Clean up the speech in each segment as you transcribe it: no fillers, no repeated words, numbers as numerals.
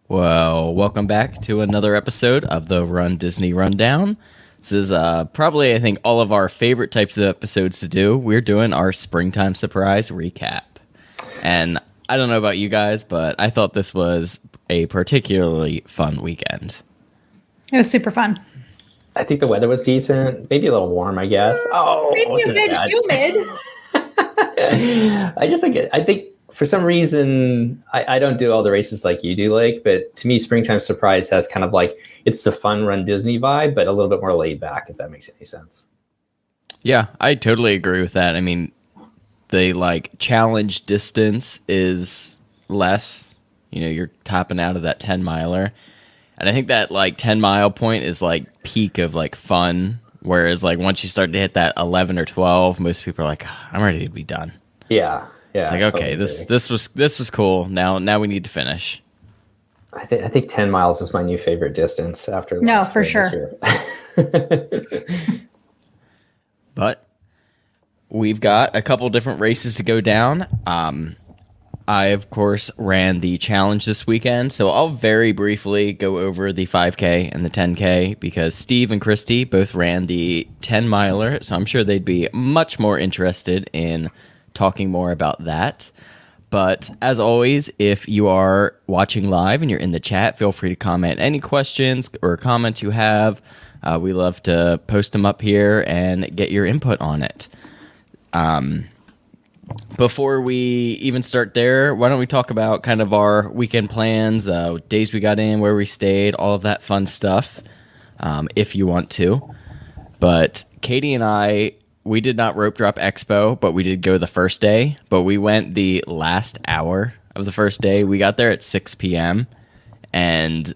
Well, welcome back to another episode of the Run Disney Rundown. This is probably, I think, all of our favorite types of episodes to do. We're doing our springtime surprise recap. And I don't know about you guys, but I thought this was a particularly fun weekend. It was super fun. I think the weather was decent. Maybe a little warm, I guess. Maybe a bit humid. I think for some reason, I don't do all the races like you do, Lake, but to me, Springtime Surprise has kind of like, it's the fun Run Disney vibe, but a little bit more laid back, if that makes any sense. Yeah, I totally agree with that. I mean, the challenge distance is less. You know, you're topping out of that 10-miler. And I think that 10-mile point is peak of fun. Whereas once you start to hit that 11 or 12, most people are like, I'm ready to be done. Yeah. Yeah, it's okay, totally. This was cool. Now we need to finish. I think 10 miles is my new favorite distance after. No, for sure. But we've got a couple different races to go down. I of course ran the challenge this weekend, so I'll very briefly go over the 5K and the 10K because Steve and Christy both ran the 10-miler, so I'm sure they'd be much more interested in talking more about that. But as always, if you are watching live and you're in the chat, feel free to comment any questions or comments you have. We love to post them up here and get your input on it. Before we even start there, why don't we talk about kind of our weekend plans, days we got in, where we stayed, all of that fun stuff, if you want to. But Katie and I, we did not rope drop Expo, but we did go the first day. But we went the last hour of the first day. We got there at 6 p.m. and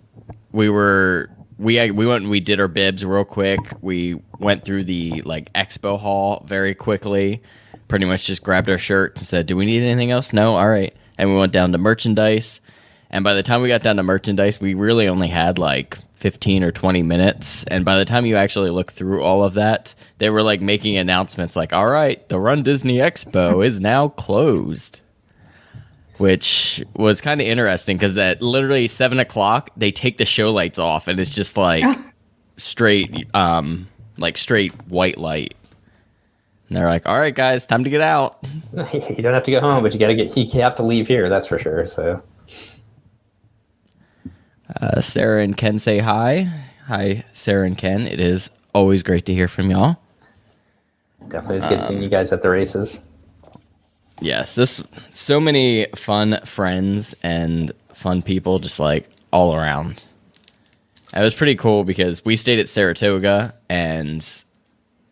we went and we did our bibs real quick. We went through the Expo hall very quickly. Pretty much just grabbed our shirts and said, "Do we need anything else?" No, all right. And we went down to merchandise. And by the time we got down to merchandise, we really only had 15 or 20 minutes. And by the time you actually look through all of that, they were making announcements all right, the Run Disney Expo is now closed. Which was kind of interesting because at literally 7 o'clock, they take the show lights off and it's just straight, straight white light. And they're like, all right, guys, time to get out. You don't have to go home, but you have to leave here, that's for sure. So. Sarah and Ken say hi. Hi, Sarah and Ken. It is always great to hear from y'all. Definitely was good seeing you guys at the races. Yes, so many fun friends and fun people just all around. It was pretty cool because we stayed at Saratoga and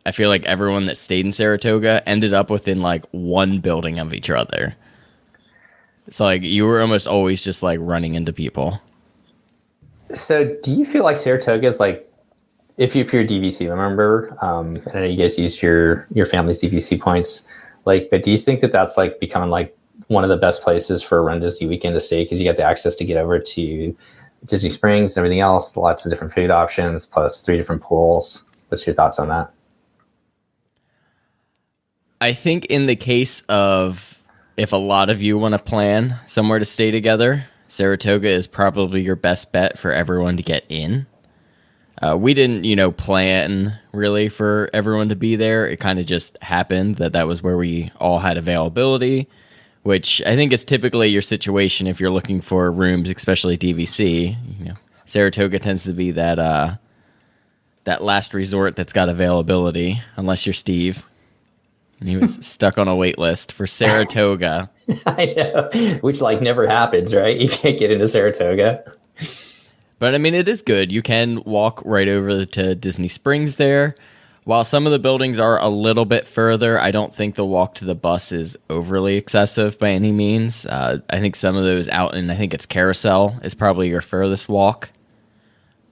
I feel like everyone that stayed in Saratoga ended up within one building of each other. So you were almost always just running into people. So do you feel like Saratoga is if you're a DVC member, I know you guys use your family's DVC points, but do you think that that's becoming one of the best places for a Run Disney weekend to stay because you got the access to get over to Disney Springs and everything else, lots of different food options, plus 3 different pools. What's your thoughts on that? I think in the case of if a lot of you want to plan somewhere to stay together, Saratoga is probably your best bet for everyone to get in. We didn't, plan really for everyone to be there. It kind of just happened that was where we all had availability, which I think is typically your situation if you're looking for rooms, especially DVC. Saratoga tends to be that last resort that's got availability, unless you're Steve. He was stuck on a wait list for Saratoga. I know, which never happens, right? You can't get into Saratoga. But I mean, it is good. You can walk right over to Disney Springs there. While some of the buildings are a little bit further, I don't think the walk to the bus is overly excessive by any means. I think some of those out in, I think it's Carousel, is probably your furthest walk.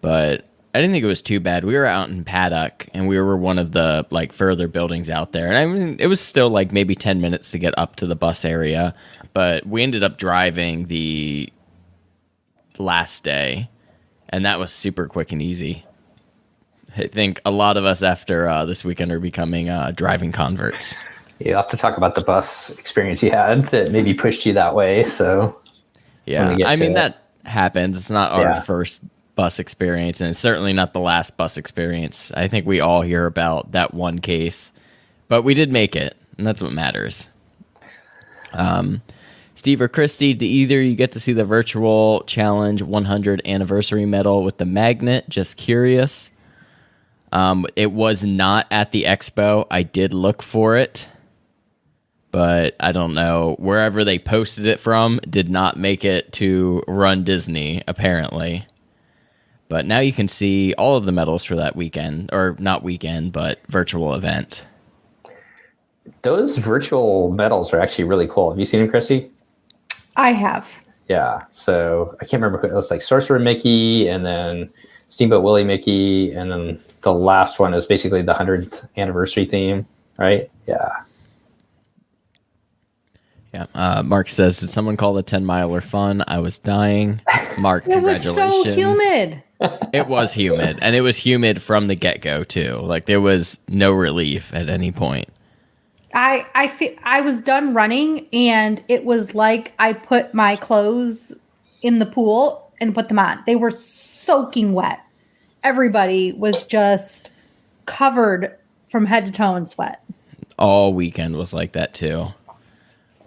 But I didn't think it was too bad. We were out in Paddock, and we were one of the like further buildings out there. And I mean, it was still like maybe 10 minutes to get up to the bus area, but we ended up driving the last day, and that was super quick and easy. I think a lot of us after this weekend are becoming driving converts. You'll have to talk about the bus experience you had that maybe pushed you that way. So, yeah, I mean, that happens. It's not our first bus experience, and it's certainly not the last bus experience. I think we all hear about that one case, but we did make it, and that's what matters. Steve or Christy, do either you get to see the virtual challenge 100 anniversary medal with the magnet? Just curious. It was not at the expo. I did look for it, but I don't know. Wherever they posted it from did not make it to Run Disney, apparently. But now you can see all of the medals for that weekend, or not weekend, but virtual event. Those virtual medals are actually really cool. Have you seen them, Christy? I have. Yeah. So I can't remember who it was, like Sorcerer Mickey, and then Steamboat Willie Mickey, and then the last one is basically the 100th anniversary theme, right? Yeah. Yeah. Mark says, did someone call the 10-miler fun? I was dying. Mark, congratulations. It was so humid. It was humid, and it was humid from the get-go, too. Like, there was no relief at any point. I was done running, and it was like I put my clothes in the pool and put them on. They were soaking wet. Everybody was just covered from head to toe in sweat. All weekend was like that, too.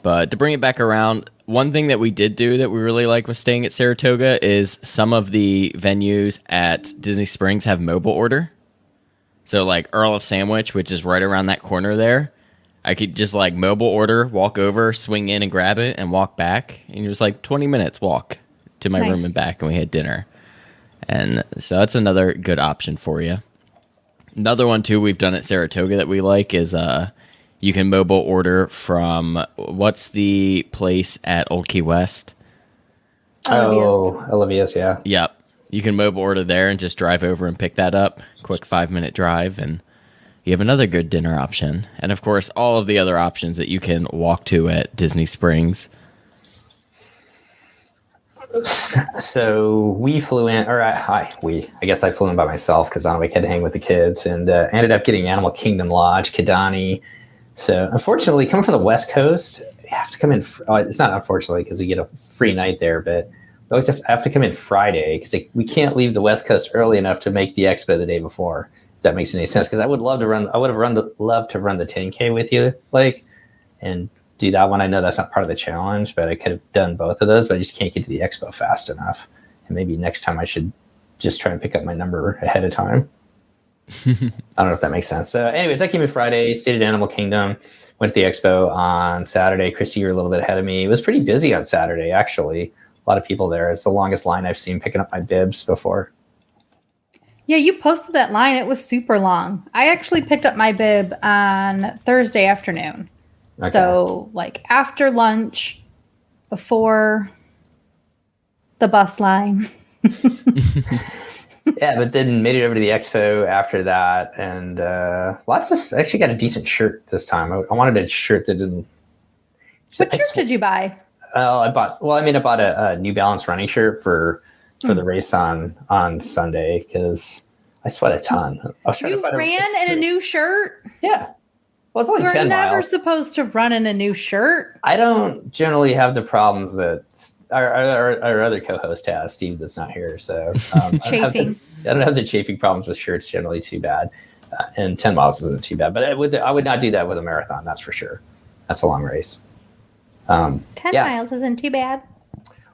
But to bring it back around, one thing that we did do that we really like with staying at Saratoga is some of the venues at Disney Springs have mobile order. So like Earl of Sandwich, which is right around that corner there, I could just like mobile order, walk over, swing in and grab it and walk back. And it was like 20 minutes walk to my room and back, and we had dinner. And so that's another good option for you. Another one too we've done at Saratoga that we like is you can mobile order from, what's the place at Old Key West? Olivia's, yeah. Yep. You can mobile order there and just drive over and pick that up. Quick 5-minute drive, and you have another good dinner option. And of course, all of the other options that you can walk to at Disney Springs. So we flew in, or I guess I flew in by myself because on the week I had to hang with the kids, and ended up getting Animal Kingdom Lodge, Kidani. So unfortunately, coming from the West Coast, you have to come in. It's not unfortunately because you get a free night there, but we always have to come in Friday because we can't leave the West Coast early enough to make the expo the day before. If that makes any sense, because I would love to run. I would have loved to run the 10K with you, and do that one. I know that's not part of the challenge, but I could have done both of those. But I just can't get to the expo fast enough. And maybe next time I should just try and pick up my number ahead of time. I don't know if that makes sense. So anyways, that came in Friday, stayed at Animal Kingdom, went to the expo on Saturday. Christy, you were a little bit ahead of me. It was pretty busy on Saturday, actually. A lot of people there. It's the longest line I've seen picking up my bibs before. Yeah, you posted that line. It was super long. I actually picked up my bib on Thursday afternoon. Okay. So like after lunch, before the bus line. Yeah, but then made it over to the expo after that, and I actually got a decent shirt this time. I wanted a shirt that didn't. What shirt did you buy? I bought a New Balance running shirt for the race on Sunday because I sweat a ton. I was trying to find ran in a new shirt? Yeah. Well, it's only 10 miles. You're never supposed to run in a new shirt. I don't generally have the problems that our other co-host has, Steve, that's not here. So chafing. I don't have the chafing problems with shirts generally too bad. And 10 miles isn't too bad. But I would not do that with a marathon, that's for sure. That's a long race. 10 miles isn't too bad.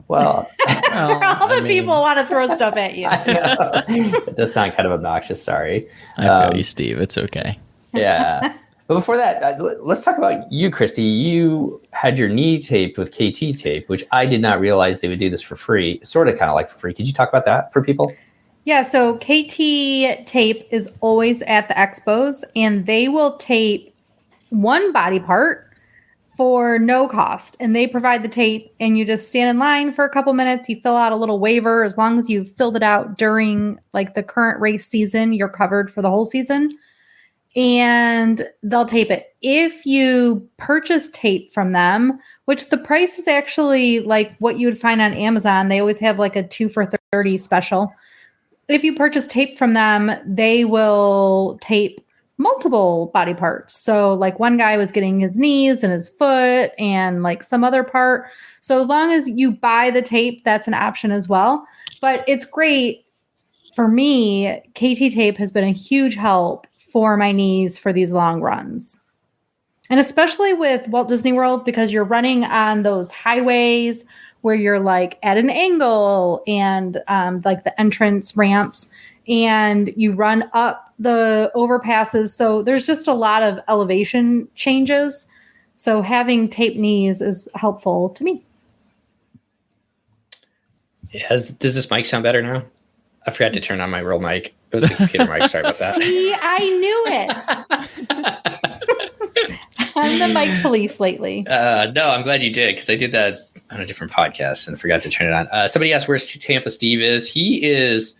Well, all the people want to throw stuff at you. It does sound kind of obnoxious. Sorry. I feel you, Steve. It's okay. Yeah. But before that, let's talk about you, Christy. You had your knee taped with KT tape, which I did not realize they would do this for free. Sort of kind of like for free. Could you talk about that for people? Yeah, so KT tape is always at the expos, and they will tape one body part for no cost, and they provide the tape, and you just stand in line for a couple minutes. You fill out a little waiver. As long as you filled it out during like the current race season, you're covered for the whole season, and they'll tape it. If you purchase tape from them, which the price is actually like what you would find on Amazon, they always have like a 2 for $30 special. If you purchase tape from them, they will tape multiple body parts. So like one guy was getting his knees and his foot and like some other part. So as long as you buy the tape, that's an option as well. But it's great for me. KT tape has been a huge help for my knees for these long runs. And especially with Walt Disney World, because you're running on those highways where you're like at an angle and like the entrance ramps, and you run up the overpasses. So there's just a lot of elevation changes. So having taped knees is helpful to me. Does this mic sound better now? I forgot to turn on my real mic. It was the computer mic. Sorry about that. See, I knew it. I'm the mic police lately. No, I'm glad you did, because I did that on a different podcast and forgot to turn it on. Somebody asked where Tampa Steve is. He is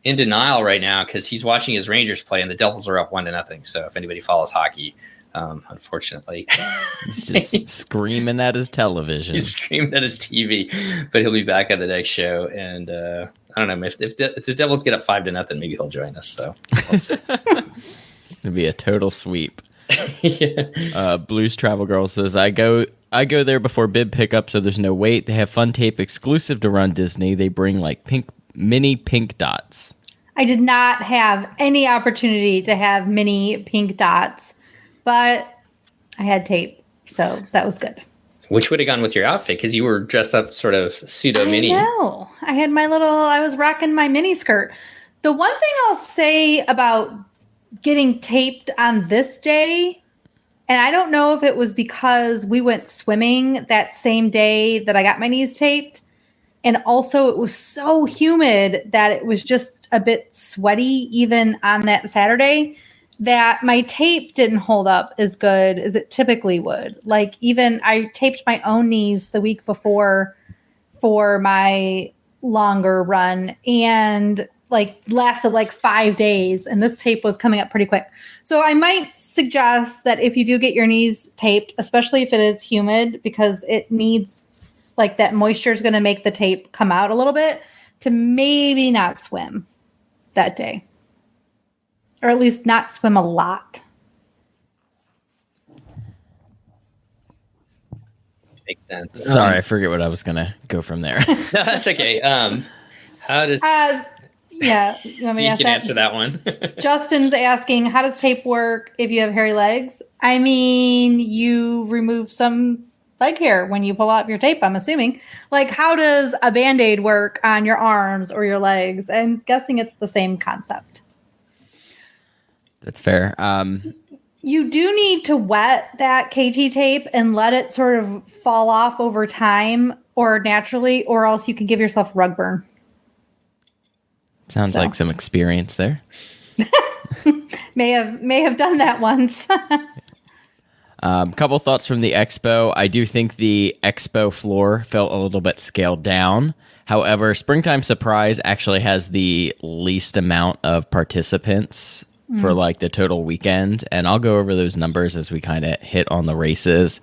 in denial right now because he's watching his Rangers play, and the Devils are up 1-0. So if anybody follows hockey, unfortunately, he's just screaming at his television. He's screaming at his TV, but he'll be back at the next show. And I don't know if the Devils get up 5-0, maybe he'll join us. So we'll see. It'd be a total sweep. Yeah. Blues Travel Girl says, I go there before bib pickup, so there's no wait. They have fun tape exclusive to Run Disney. They bring like mini pink dots. I did not have any opportunity to have mini pink dots, but I had tape, so that was good. Which would have gone with your outfit, because you were dressed up sort of pseudo mini. No, I was rocking my mini skirt. The one thing I'll say about getting taped on this day, and I don't know if it was because we went swimming that same day that I got my knees taped, and also it was so humid that it was just a bit sweaty even on that Saturday, that my tape didn't hold up as good as it typically would. Like, even I taped my own knees the week before for my longer run, and like lasted like 5 days, and this tape was coming up pretty quick. So I might suggest that if you do get your knees taped, especially if it is humid, because it needs like that moisture is going to make the tape come out a little bit, to maybe not swim that day, or at least not swim a lot. Makes sense. Sorry, I forget what I was going to go from there. No, that's okay. How does... Yeah, you want me to You ask can that? answer that one. Justin's asking, how does tape work if you have hairy legs? I mean, you remove some leg hair when you pull out your tape, I'm assuming. Like, how does a Band-Aid work on your arms or your legs? I'm guessing it's the same concept. That's fair. You do need to wet that KT tape and let it sort of fall off over time or naturally, or else you can give yourself rug burn. Sounds like some experience there. May have done that once. Couple thoughts from the expo. I do think the expo floor felt a little bit scaled down. However, Springtime Surprise actually has the least amount of participants for like the total weekend. And I'll go over those numbers as we kind of hit on the races.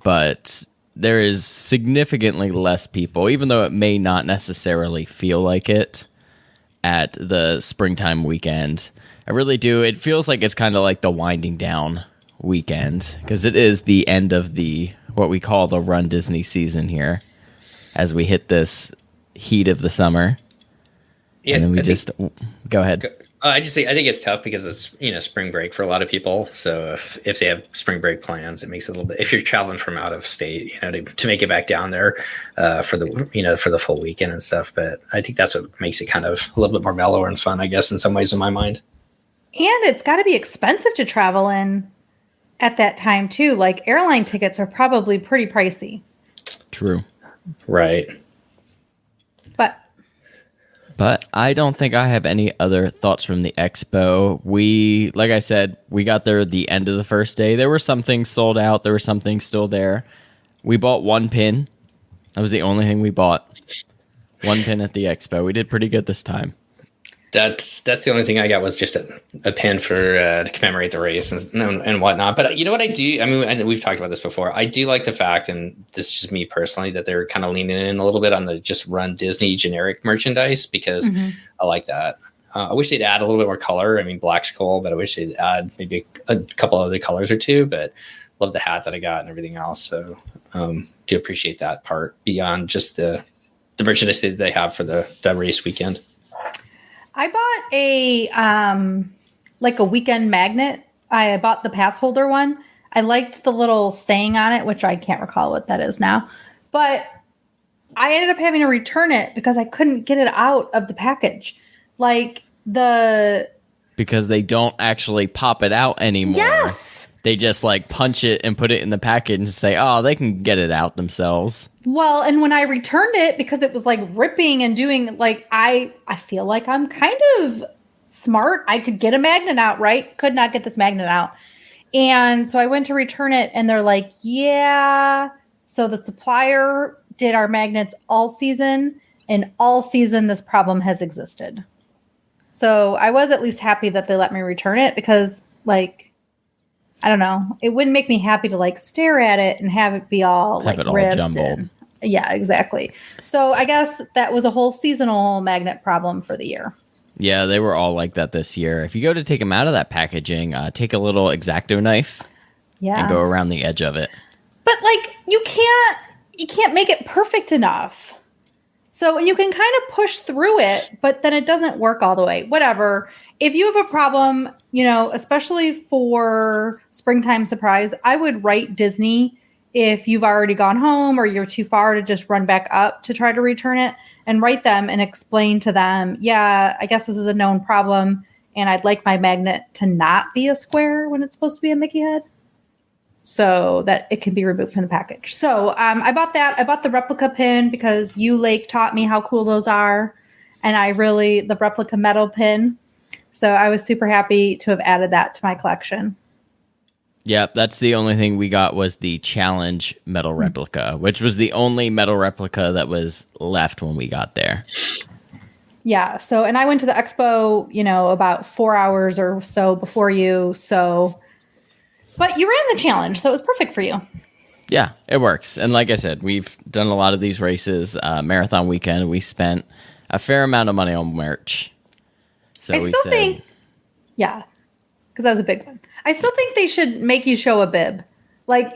But there is significantly less people, even though it may not necessarily feel like it at the springtime weekend. I really do. It feels like it's kind of like the winding down weekend, because it is the end of the what we call the Run Disney season here as we hit this heat of the summer. Yeah, and then we go ahead. I think it's tough because it's spring break for a lot of people. So if they have spring break plans, it makes it a little bit. If you're traveling from out of state, to make it back down there for the full weekend and stuff. But I think that's what makes it kind of a little bit more mellow and fun, I guess, in some ways in my mind. And it's got to be expensive to travel in at that time too. Like, airline tickets are probably pretty pricey. True. Right. But I don't think I have any other thoughts from the expo. Like I said, we got there at the end of the first day. There were some things sold out. There were some things still there. We bought one pin. That was the only thing we bought. One pin at the expo. We did pretty good this time. That's the only thing I got was just a pin for to commemorate the race and whatnot. But you know what I do? I mean, and we've talked about this before. I do like the fact, and this is just me personally, that they're kind of leaning in a little bit on the just run Disney generic merchandise because I like that. I wish they'd add a little bit more color. I mean, black's cool, but I wish they'd add maybe a couple other colors or two. But love the hat that I got and everything else. So do appreciate that part beyond just the merchandise that they have for the race weekend. I bought a weekend magnet. I bought the pass holder one. I liked the little saying on it, which I can't recall what that is now. But I ended up having to return it because I couldn't get it out of the package. Because they don't actually pop it out anymore. Yes. They just punch it and put it in the package and say, oh, they can get it out themselves. Well, and when I returned it, because it was ripping and doing I feel like I'm kind of smart. I could get a magnet out, right? Could not get this magnet out. And so I went to return it and they're like, yeah. So the supplier did our magnets all season, and all season this problem has existed. So I was at least happy that they let me return it because I don't know. It wouldn't make me happy to stare at it and have it be all ripped jumbled. Yeah, exactly. So I guess that was a whole seasonal magnet problem for the year. Yeah, they were all like that this year. If you go to take them out of that packaging, take a little X-Acto knife and go around the edge of it. But you can't make it perfect enough. So, and you can kind of push through it, but then it doesn't work all the way. Whatever. If you have a problem, especially for springtime surprise, I would write Disney if you've already gone home or you're too far to just run back up to try to return it, and write them and explain to them, yeah, I guess this is a known problem and I'd like my magnet to not be a square when it's supposed to be a Mickey head so that it can be removed from the package. So I bought that. I bought the replica pin because you, Lake, taught me how cool those are. And the replica metal pin. So I was super happy to have added that to my collection. Yep, that's the only thing we got was the challenge metal replica, which was the only metal replica that was left when we got there. Yeah, so, and I went to the expo, about 4 hours or so before you, but you ran the challenge, so it was perfect for you. Yeah, it works. And like I said, we've done a lot of these races. Marathon weekend, we spent a fair amount of money on merch. So I still think, yeah, because that was a big one. I still think they should make you show a bib.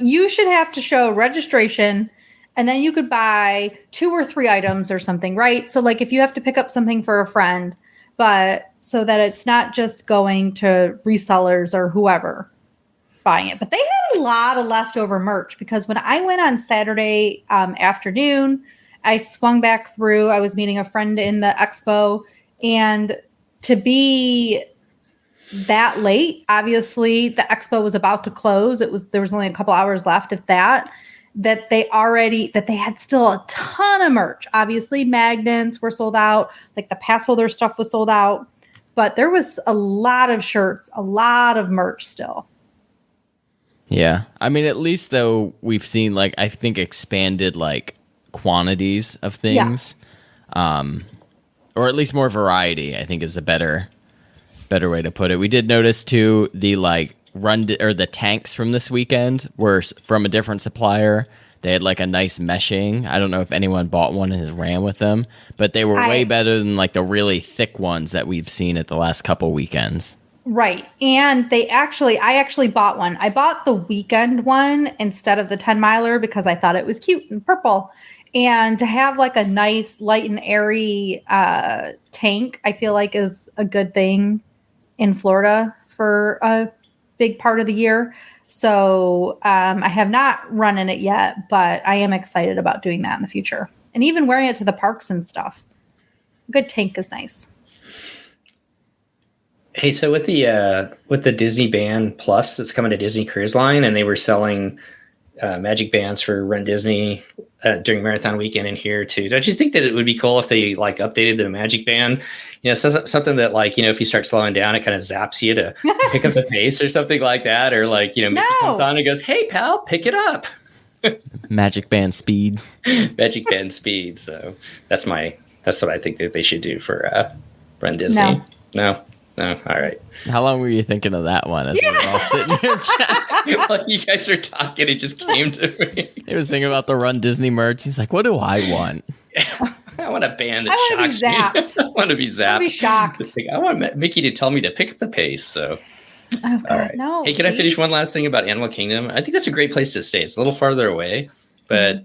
You should have to show registration, and then you could buy 2 or 3 items or something, right? So if you have to pick up something for a friend, but so that it's not just going to resellers or whoever buying it. But they had a lot of leftover merch because when I went on Saturday afternoon, I swung back through. I was meeting a friend in the expo, and to be that late, obviously the expo was about to close. There was only a couple hours left, if that they had still a ton of merch. Obviously magnets were sold out, the pass holder stuff was sold out, but there was a lot of shirts, a lot of merch still. Yeah. I mean, at least though we've seen I think expanded quantities of things. Yeah. Or at least more variety, I think is a better way to put it. We did notice too the the tanks from this weekend were from a different supplier. They had a nice meshing. I don't know if anyone bought one and has ran with them, but they were way better than the really thick ones that we've seen at the last couple weekends. Right. And I actually bought one. I bought the weekend one instead of the 10 miler because I thought it was cute and purple. And to have a nice light and airy tank, I feel is a good thing in Florida for a big part of the year. So I have not run in it yet, but I am excited about doing that in the future. And even wearing it to the parks and stuff. A good tank is nice. Hey, so with the Disney Band Plus that's coming to Disney Cruise Line, and they were selling magic bands for Run Disney during marathon weekend in here too. Don't you think that it would be cool if they like updated the magic band? Something that like, if you start slowing down, it kind of zaps you to pick up the pace or something like that. Or like, Mickey comes on and goes, "Hey pal, pick it up." Magic band speed. Magic band speed. So that's what I think that they should do for Run Disney. No. All right. How long were you thinking of that one? As we were all sitting here chatting? While you guys were talking, it just came to me. He was thinking about the Run Disney merch. He's like, "What do I want?" I want a band that shocks me. I want to be zapped. I want to be shocked. I want Mickey to tell me to pick up the pace. So, oh God, all right. no. Hey, can I finish one last thing about Animal Kingdom? I think that's a great place to stay. It's a little farther away, but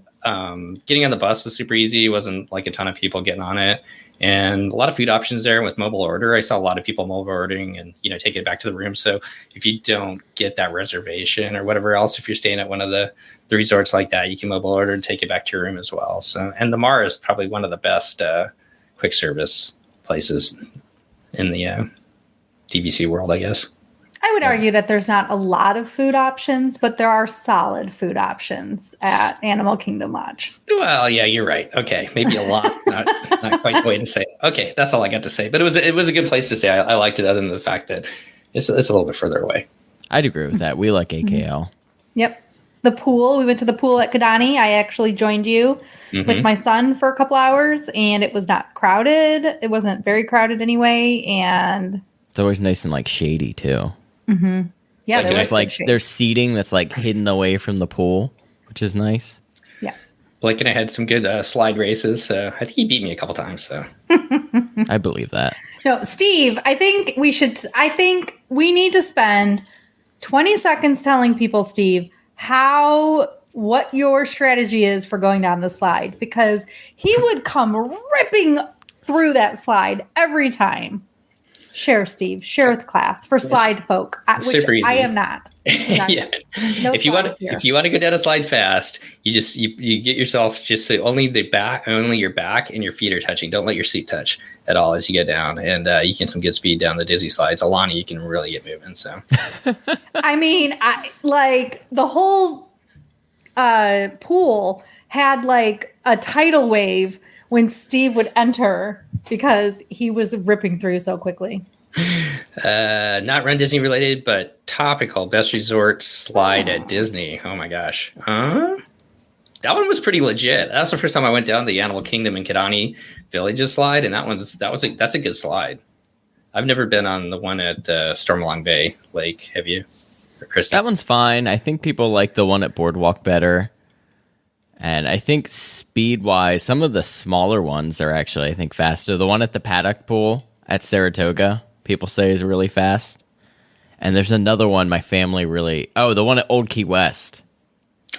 getting on the bus was super easy. It wasn't like a ton of people getting on it. And a lot of food options there with mobile order. I saw a lot of people mobile ordering and, taking it back to the room. So if you don't get that reservation or whatever else, if you're staying at one of the resorts like that, you can mobile order and take it back to your room as well. So, and the Mar is probably one of the best quick service places in the DVC world, I guess. I would argue that there's not a lot of food options, but there are solid food options at Animal Kingdom Lodge. Well, yeah, you're right. Okay, maybe a lot, not quite the way to say it. Okay, that's all I got to say. But it was a good place to stay. I liked it, other than the fact that it's a little bit further away. I'd agree with that. We like AKL. Yep. The pool. We went to the pool at Kidani. I actually joined you with my son for a couple hours, and it was not crowded. It wasn't very crowded anyway, and it's always nice and like shady too. Mm-hmm. Yeah, there's seating that's like hidden away from the pool, which is nice. Yeah, Blake and I had some good slide races. So I think he beat me a couple times. So I believe that. No, Steve, I think we need to spend 20 seconds telling people, Steve, what your strategy is for going down the slide, because he would come ripping through that slide every time. Share, Steve. Share with class for slide folk, which I am not. Yeah. No if you want to go down a slide fast, you get yourself just so only your back and your feet are touching. Don't let your seat touch at all as you get down, and you get some good speed down the Disney slides. Alani, you can really get moving. So, I mean, the whole pool had like a tidal wave when Steve would enter because he was ripping through so quickly. Not Run Disney related, but topical. Best resort slide at Disney. Oh my gosh. That one was pretty legit. That was the first time I went down the Animal Kingdom and Kidani Villages slide, and that's a good slide. I've never been on the one at Stormalong Bay Lake. Have you, or Christy? That one's fine. I think people like the one at Boardwalk better. And I think speed-wise, some of the smaller ones are actually, I think, faster. The one at the Paddock Pool at Saratoga, people say is really fast. And there's another one my family the one at Old Key West.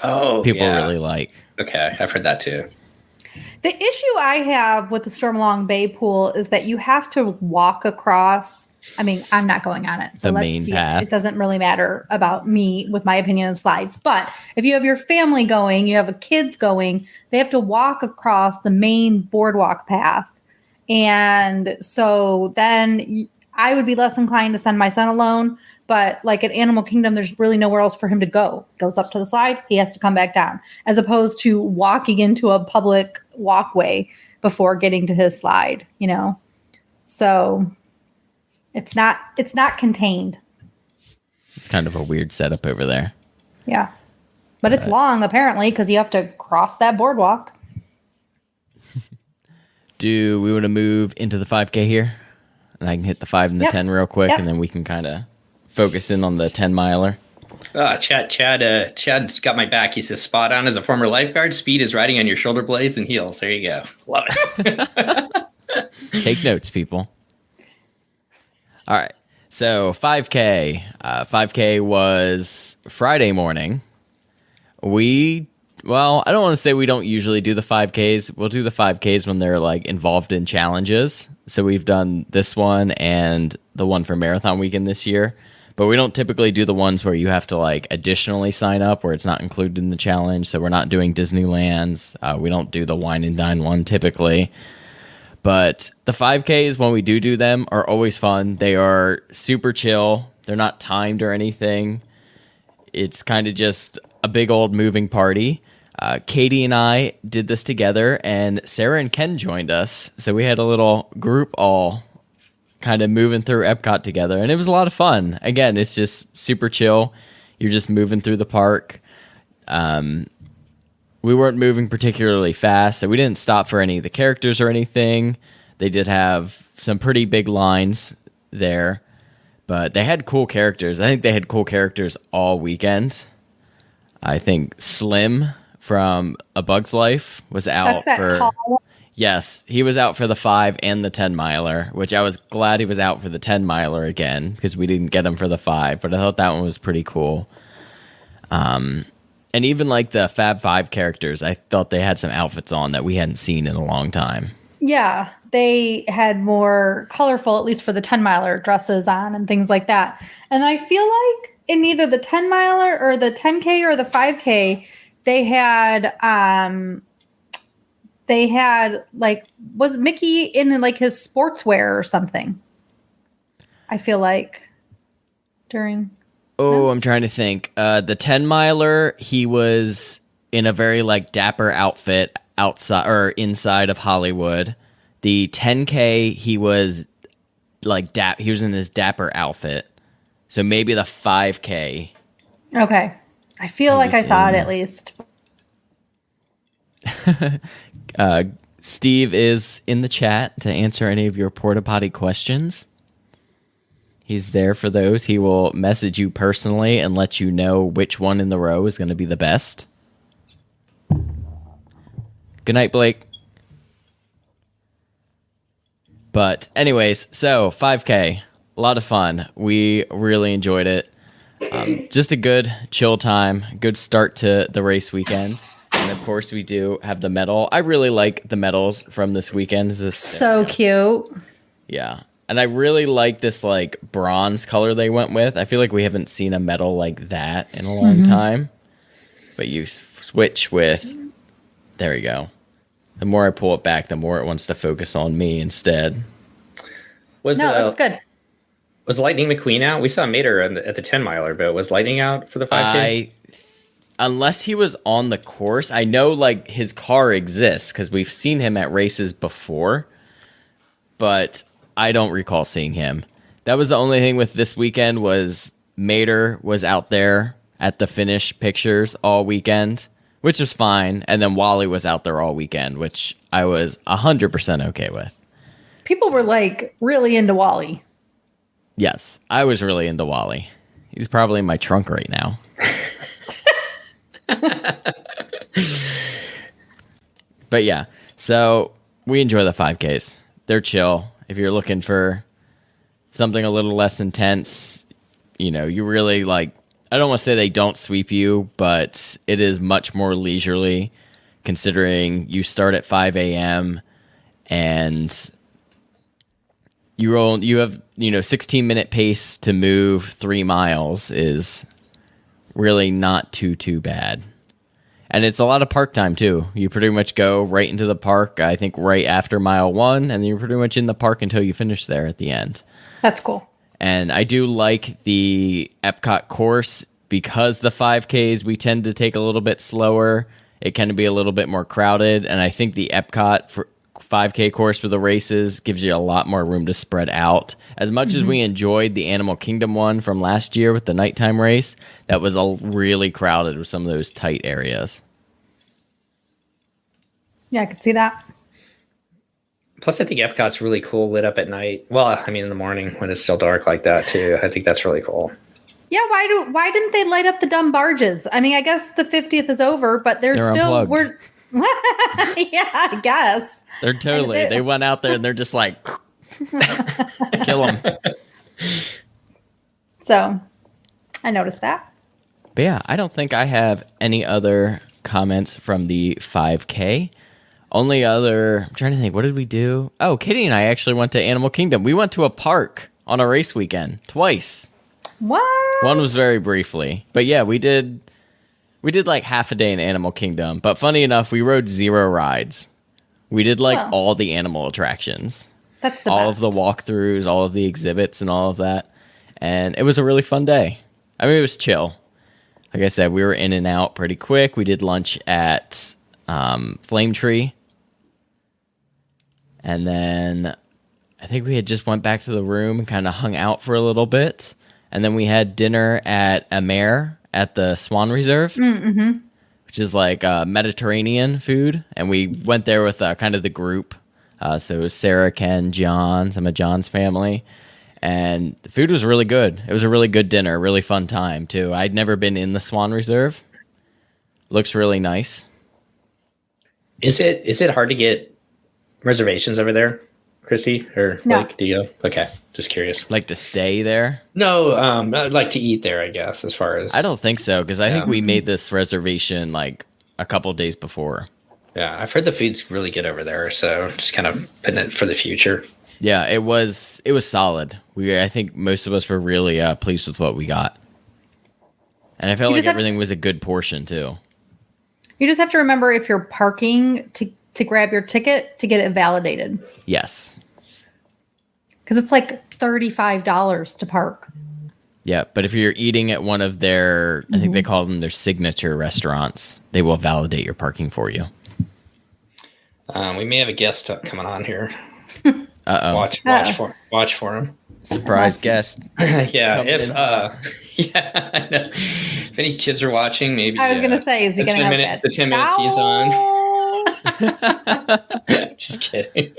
Oh, people really like. Okay, I've heard that too. The issue I have with the Stormalong Bay Pool is that you have to walk across. I mean, I'm not going on it. So the main path. It doesn't really matter about me with my opinion of slides. But if you have your family going, you have kids going, they have to walk across the main boardwalk path. And so then I would be less inclined to send my son alone. But like at Animal Kingdom, there's really nowhere else for him to go. Goes up to the slide, he has to come back down, as opposed to walking into a public walkway before getting to his slide, So it's not contained. It's kind of a weird setup over there. Yeah. But it's long, apparently, because you have to cross that boardwalk. Do we want to move into the 5K here? And I can hit the 5 and the 10 real quick, and then we can kind of focus in on the 10 miler. Chad's got my back. He says, spot on. As a former lifeguard, speed is riding on your shoulder blades and heels. There you go. Love it. Take notes, people. All right. So 5K. 5K was Friday morning. I don't want to say we don't usually do the 5Ks. We'll do the 5Ks when they're like involved in challenges. So we've done this one and the one for Marathon Weekend this year. But we don't typically do the ones where you have to like additionally sign up where it's not included in the challenge. So we're not doing Disneyland's. We don't do the Wine and Dine one typically. But the 5Ks, when we do them, are always fun. They are super chill. They're not timed or anything. It's kind of just a big old moving party. Katie and I did this together, and Sarah and Ken joined us. So we had a little group all kind of moving through Epcot together, and it was a lot of fun. Again, it's just super chill. You're just moving through the park. We weren't moving particularly fast, so we didn't stop for any of the characters or anything. They did have some pretty big lines there, but they had cool characters. I think they had cool characters all weekend. I think Slim from A Bug's Life was out for... tall one. Yes, he was out for the 5 and the 10 miler, which I was glad he was out for the 10 miler again because we didn't get him for the 5, but I thought that one was pretty cool. And even like the Fab 5 characters, I thought they had some outfits on that we hadn't seen in a long time. Yeah, they had more colorful, at least for the 10 miler, dresses on and things like that. And I feel like in either the 10 miler or the 10K or the 5K, they had like, was Mickey in like his sportswear or something? I feel like during. Oh, I'm trying to think. The 10 miler, he was in a very like dapper outfit outside or inside of Hollywood. The 10K, he was like he was in his dapper outfit. So maybe the 5K. Okay, I feel like I saw it at least. Steve is in the chat to answer any of your porta potty questions. He's there for those. He will message you personally and let you know which one in the row is going to be the best. Good night, Blake. But anyways, so 5K, a lot of fun. We really enjoyed it. Just a good chill time, good start to the race weekend. And of course, we do have the medal. I really like the medals from this weekend. So cute. Yeah. And I really like this like bronze color they went with. I feel like we haven't seen a medal like that in a long time. But you switch with, there you go. The more I pull it back, the more it wants to focus on me instead. It's good. Was Lightning McQueen out? We saw Mater at the 10 miler, but was Lightning out for the 5K? Unless he was on the course, I know like his car exists because we've seen him at races before, but I don't recall seeing him. That was the only thing with this weekend was Mater was out there at the finish pictures all weekend, which was fine. And then Wally was out there all weekend, which I was 100% okay with. People were like really into Wally. Yes, I was really into Wally. He's probably in my trunk right now. But yeah, so we enjoy the 5Ks. They're chill. If you're looking for something a little less intense, you know, you really like, I don't want to say they don't sweep you, but it is much more leisurely considering you start at 5 a.m. and you have, 16-minute pace to move 3 miles is really not too bad. And it's a lot of park time, too. You pretty much go right into the park, I think, right after mile 1, and then you're pretty much in the park until you finish there at the end. That's cool. And I do like the Epcot course because the 5Ks, we tend to take a little bit slower. It can be a little bit more crowded, and I think the Epcot for 5K course for the races gives you a lot more room to spread out. As much as we enjoyed the Animal Kingdom one from last year with the nighttime race, that was really crowded with some of those tight areas. Yeah, I could see that. Plus, I think Epcot's really cool lit up at night. Well, I mean, in the morning when it's still dark like that, too. I think that's really cool. Yeah, why didn't they light up the dumb barges? I mean, I guess the 50th is over, but they're still... unplugged. Yeah, I guess. They're totally... They went out there and they're just like... kill them. So, I noticed that. But yeah, I don't think I have any other comments from the 5K. Only other... I'm trying to think, what did we do? Oh, Katie and I actually went to Animal Kingdom. We went to a park on a race weekend. Twice. What? One was very briefly. But yeah, we did like half a day in Animal Kingdom. But funny enough, we rode 0 rides. We did like all the animal attractions. That's the all best. of the walkthroughs, all of the exhibits and all of that. And it was a really fun day. I mean, it was chill. like I said, we were in and out pretty quick. We did lunch at Flame Tree. And then I think we had just went back to the room and kind of hung out for a little bit. And then we had dinner at Amer at the Swan Reserve, which is like Mediterranean food. And we went there with kind of the group. So it was Sarah, Ken, John, some of John's family. And the food was really good. It was a really good dinner, really fun time, too. I'd never been in the Swan Reserve. Looks really nice. Is it hard to get reservations over there, Christy? Or No. like, do you? Okay, just curious. Like to stay there? No, I'd like to eat there, I guess, as far as... I don't think so, because I think we made this reservation like a couple days before. Yeah, I've heard the food's really good over there, so just kind of putting it for the future. Yeah, it was solid. I think most of us were really pleased with what we got. And I felt like everything was a good portion, too. You just have to remember if you're parking to grab your ticket to get it validated. Yes. Because it's like $35 to park. Yeah, but if you're eating at one of their, I think they call them their signature restaurants, they will validate your parking for you. We may have a guest coming on here. Uh-oh. Watch for him. Surprise guest. Yeah, yeah, I know. If any kids are watching, maybe I was going to say, is he going to have that? The 10 minutes he's on. Just kidding.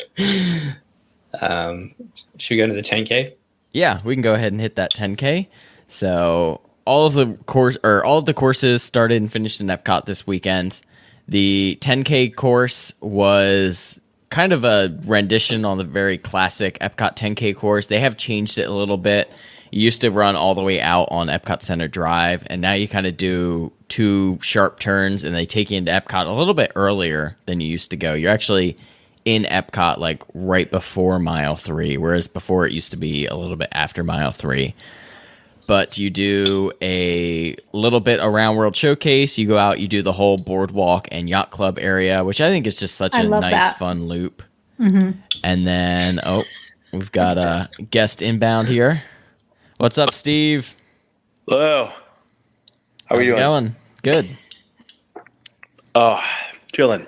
Should we go to the 10K? Yeah, we can go ahead and hit that 10K. So all of the courses started and finished in Epcot this weekend. The 10K course was kind of a rendition on the very classic Epcot 10K course. They have changed it a little bit. You used to run all the way out on Epcot Center Drive, and now you kind of do 2 sharp turns, and they take you into Epcot a little bit earlier than you used to go. You're actually in Epcot like right before mile 3, whereas before it used to be a little bit after mile 3. But you do a little bit around World Showcase. You go out, you do the whole boardwalk and yacht club area, which I think is just such a nice, fun loop. And then, we've got a guest inbound here. What's up, Steve? Hello. How are you doing? Going? Good. Oh, chilling.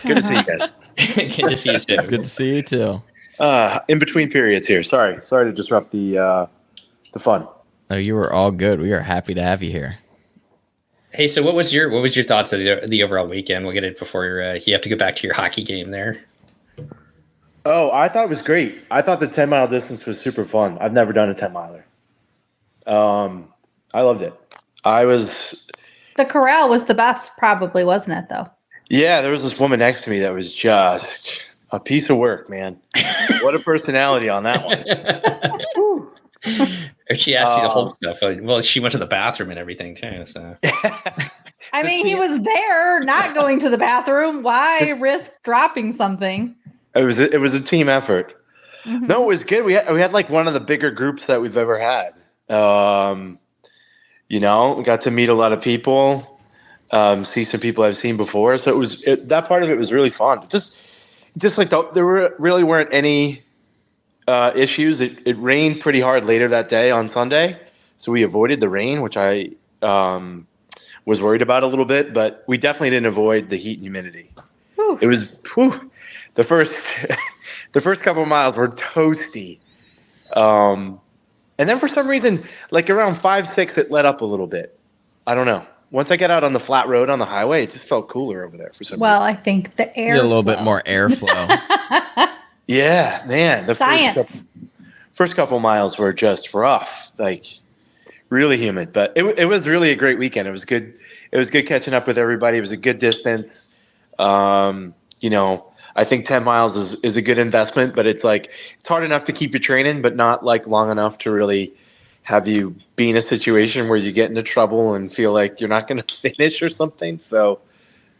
Good to see you guys. Good to see you too. It's good to see you too. In between periods here. Sorry to disrupt the fun. Oh, you were all good. We are happy to have you here. Hey, so what was your thoughts of the overall weekend? We'll get it before you have to go back to your hockey game there. Oh, I thought it was great. I thought the 10-mile distance was super fun. I've never done a 10-miler. I loved it. The corral was the best, probably, wasn't it, though? Yeah, there was this woman next to me that was just a piece of work, man. What a personality on that one. Or she asked you to hold stuff. Well, she went to the bathroom and everything too. So I mean, he was there, not going to the bathroom. Why risk dropping something? It was a team effort. No, it was good. We had like one of the bigger groups that we've ever had. We got to meet a lot of people, see some people I've seen before. So that part of it was really fun. Just like there weren't any issues. It rained pretty hard later that day on Sunday, so we avoided the rain, which I was worried about a little bit. But we definitely didn't avoid the heat and humidity. Whew. It was the first couple of miles were toasty, and then for some reason, like around 5-6, it let up a little bit. I don't know. Once I got out on the flat road on the highway, it just felt cooler over there for some reason. Well, I think the air. A little bit more airflow. Yeah, man. The first couple miles were just rough, like really humid. But it was really a great weekend. It was good. It was good catching up with everybody. It was a good distance. I think 10 miles is a good investment, but it's hard enough to keep you training, but not like long enough to really have you be in a situation where you get into trouble and feel like you're not going to finish or something. So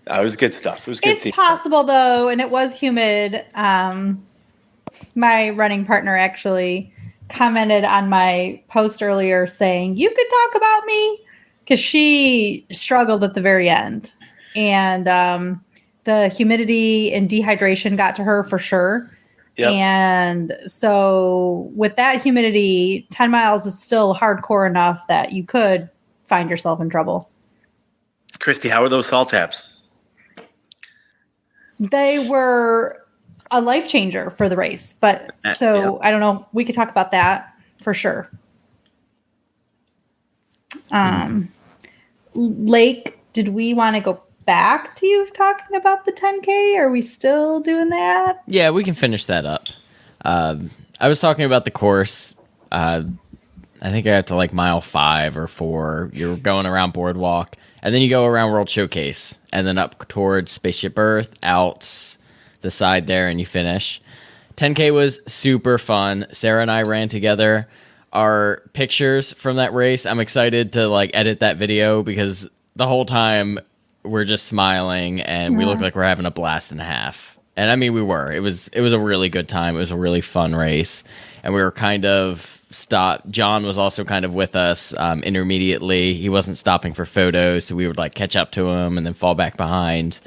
it was good stuff. It was good. It's possible though, and it was humid. My running partner actually commented on my post earlier saying, "You could talk about me," because she struggled at the very end. And the humidity and dehydration got to her for sure. Yep. And so with that humidity, 10 miles is still hardcore enough that you could find yourself in trouble. Christy, how are those fall taps? They were a life changer for the race, but so I don't know. We could talk about that for sure. Lake, did we want to go back to you talking about the 10K? Are we still doing that? Yeah, we can finish that up. I was talking about the course. I think I got to like mile 5 or 4. You're going around Boardwalk, and then you go around World Showcase, and then up towards Spaceship Earth, out the side there, and you finish. 10K was super fun. Sarah and I ran together. Our pictures from that race, I'm excited to like edit that video because the whole time we're just smiling and we look like we're having a blast and a half. And I mean, we were. It was a really good time. It was a really fun race, and we were kind of stopped. John was also kind of with us intermediately. He wasn't stopping for photos, so we would like catch up to him and then fall back behind.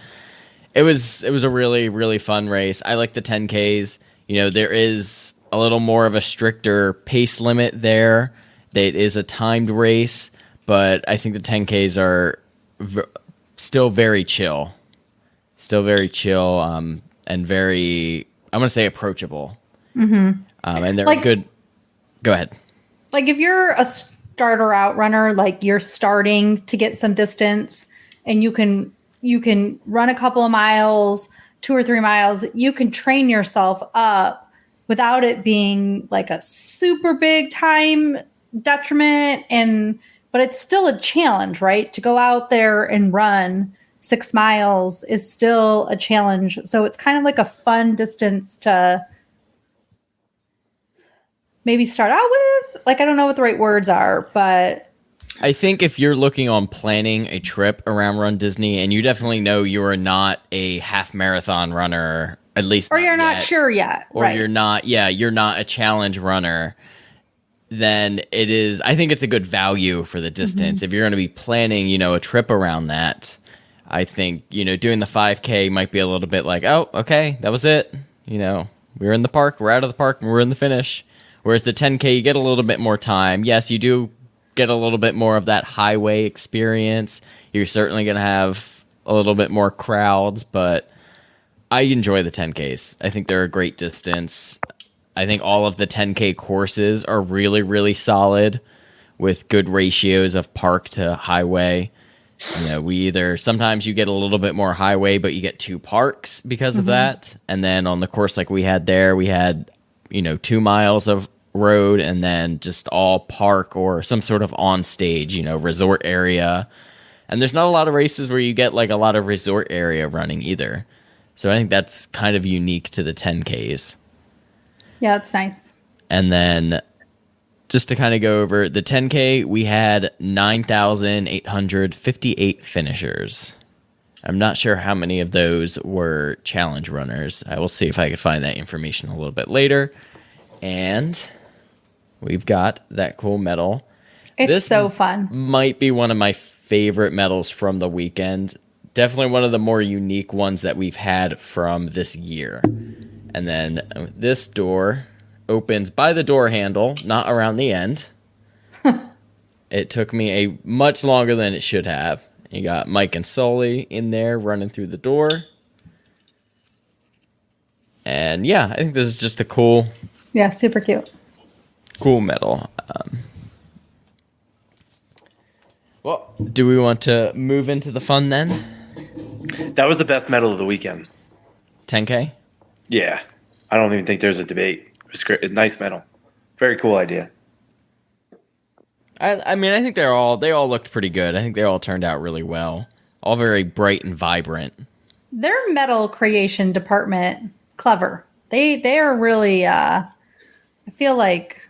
It was a really, really fun race. I like the 10Ks. You know, there is a little more of a stricter pace limit there. It is a timed race, but I think the 10Ks are still very chill. Still very chill and very, I'm going to say approachable. Mm-hmm. And they're like, good. Go ahead. Like if you're a starter out runner, like you're starting to get some distance and you can run a couple of miles, 2 or 3 miles, you can train yourself up without it being like a super big time detriment. But it's still a challenge, right? To go out there and run 6 miles is still a challenge. So it's kind of like a fun distance to maybe start out with. Like, I don't know what the right words are, but I think if you're looking on planning a trip around Run Disney, and you definitely know you are not a half marathon runner, at least, or you're not sure yet, or right? you're not a challenge runner, then it is. I think it's a good value for the distance. Mm-hmm. If you're going to be planning, a trip around that, I think doing the 5K might be a little bit like, oh, okay, that was it. We're in the park, we're out of the park, and we're in the finish. Whereas the 10K, you get a little bit more time. Yes, you do get a little bit more of that highway experience. You're certainly going to have a little bit more crowds, but I enjoy the 10Ks. I think they're a great distance. I think all of the 10K courses are really, really solid with good ratios of park to highway. Sometimes you get a little bit more highway, but you get 2 parks because of that. And then on the course like we had there, we had 2 miles of road and then just all park or some sort of on stage, resort area. And there's not a lot of races where you get like a lot of resort area running either. So I think that's kind of unique to the 10Ks. Yeah, it's nice. And then just to kind of go over the 10K, we had 9,858 finishers. I'm not sure how many of those were challenge runners. I will see if I could find that information a little bit later. And we've got that cool medal. It's so fun. Might be one of my favorite medals from the weekend. Definitely one of the more unique ones that we've had from this year. And then this door opens by the door handle, not around the end. It took me a much longer than it should have. You got Mike and Sully in there running through the door. And yeah, I think this is just a cool... Yeah, super cute. Cool medal. Well, do we want to move into the fun then? That was the best medal of the weekend. 10K? Yeah. I don't even think there's a debate. It was great. Nice medal. Very cool idea. I mean, I think they all looked pretty good. I think they all turned out really well. All very bright and vibrant. Their medal creation department, clever. They are really, I feel like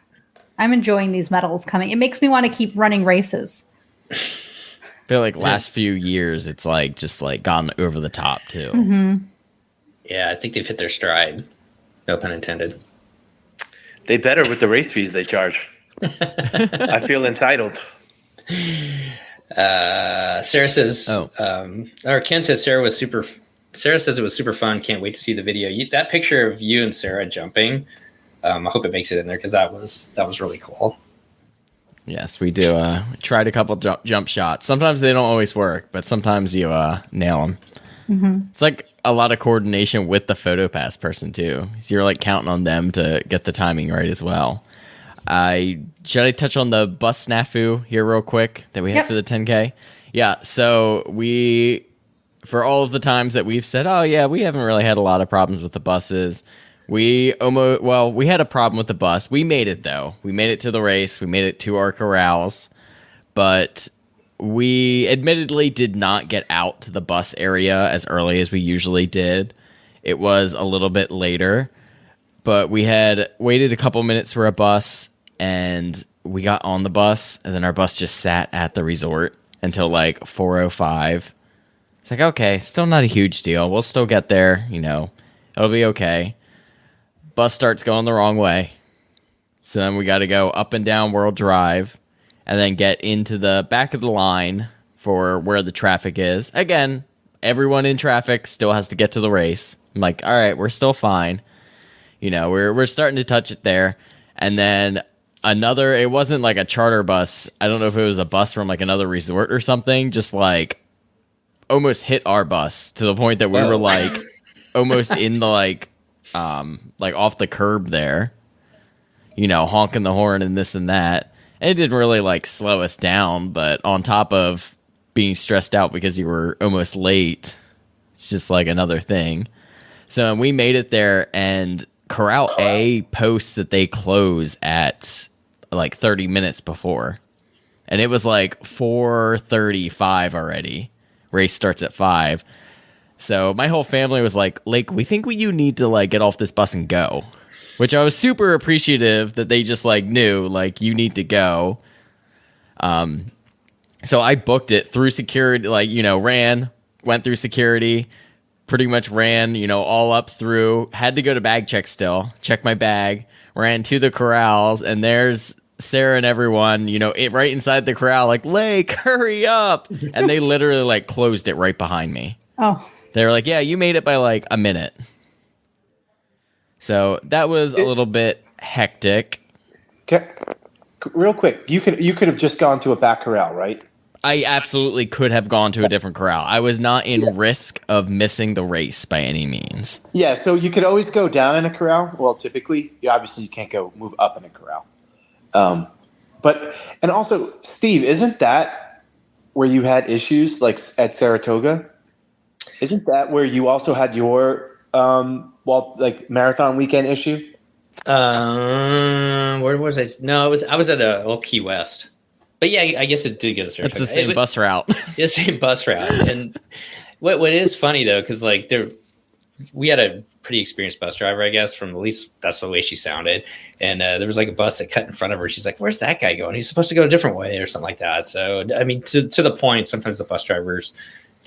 I'm enjoying these medals coming. It makes me want to keep running races. I feel like last few years, it's like just like gone over the top too. Mm-hmm. Yeah, I think they've hit their stride. No pun intended. They better with the race fees they charge. I feel entitled. Sarah says, or Ken says Sarah says it was super fun. Can't wait to see the video. That picture of you and Sarah jumping, I hope it makes it in there because that was really cool. Yes, we do. We tried a couple jump shots. Sometimes they don't always work, but sometimes you nail them. It's like a lot of coordination with the PhotoPass person too. So you're like counting on them to get the timing right as well. Should I touch on the bus snafu here real quick that we had for the 10K? Yeah, so for all of the times that we've said, oh yeah, we haven't really had a lot of problems with the buses. We had a problem with the bus. We made it though. We made it to the race. We made it to our corrals, but we admittedly did not get out to the bus area as early as we usually did. It was a little bit later, but we had waited a couple minutes for a bus, and we got on the bus, and then our bus just sat at the resort until like 4:05. It's like, okay, still not a huge deal. We'll still get there, it'll be okay. Bus starts going the wrong way. So then we got to go up and down World Drive and then get into the back of the line for where the traffic is. Again, everyone in traffic still has to get to the race. I'm like, all right, we're still fine. We're starting to touch it there. And then it wasn't like a charter bus. I don't know if it was a bus from like another resort or something, just like almost hit our bus to the point that we were like almost in the like off the curb there, honking the horn and this and that. And it didn't really like slow us down, but on top of being stressed out because you were almost late, it's just like another thing. So we made it there, and Corral A posts that they close at like 30 minutes before. And it was like 4:35 already. Race starts at 5. So my whole family was like, Lake, we think you need to like get off this bus and go. Which I was super appreciative that they just like knew like you need to go. So I booked it through security, went through security, pretty much ran, all up through, had to go to bag check still, check my bag, ran to the corrals, and there's Sarah and everyone, right inside the corral, like, Lake, hurry up. And they literally like closed it right behind me. Oh. They were like, yeah, you made it by like a minute. So that was a little bit hectic. Okay. Real quick, you could have just gone to a back corral, right? I absolutely could have gone to a different corral. I was not in risk of missing the race by any means. Yeah, so you could always go down in a corral. Well, typically, obviously you can't go move up in a corral. And also, Steve, isn't that where you had issues like at Saratoga? Isn't that where you also had your marathon weekend issue? Where was I? No, I was at Old Key West. But yeah, I guess it did get a Saratoga. It's the same bus route. It's the same bus route. And what is funny though, because like we had a pretty experienced bus driver, I guess, from at least that's the way she sounded. And there was like a bus that cut in front of her. She's like, "Where's that guy going? He's supposed to go a different way," or something like that. So I mean, to the point, sometimes the bus drivers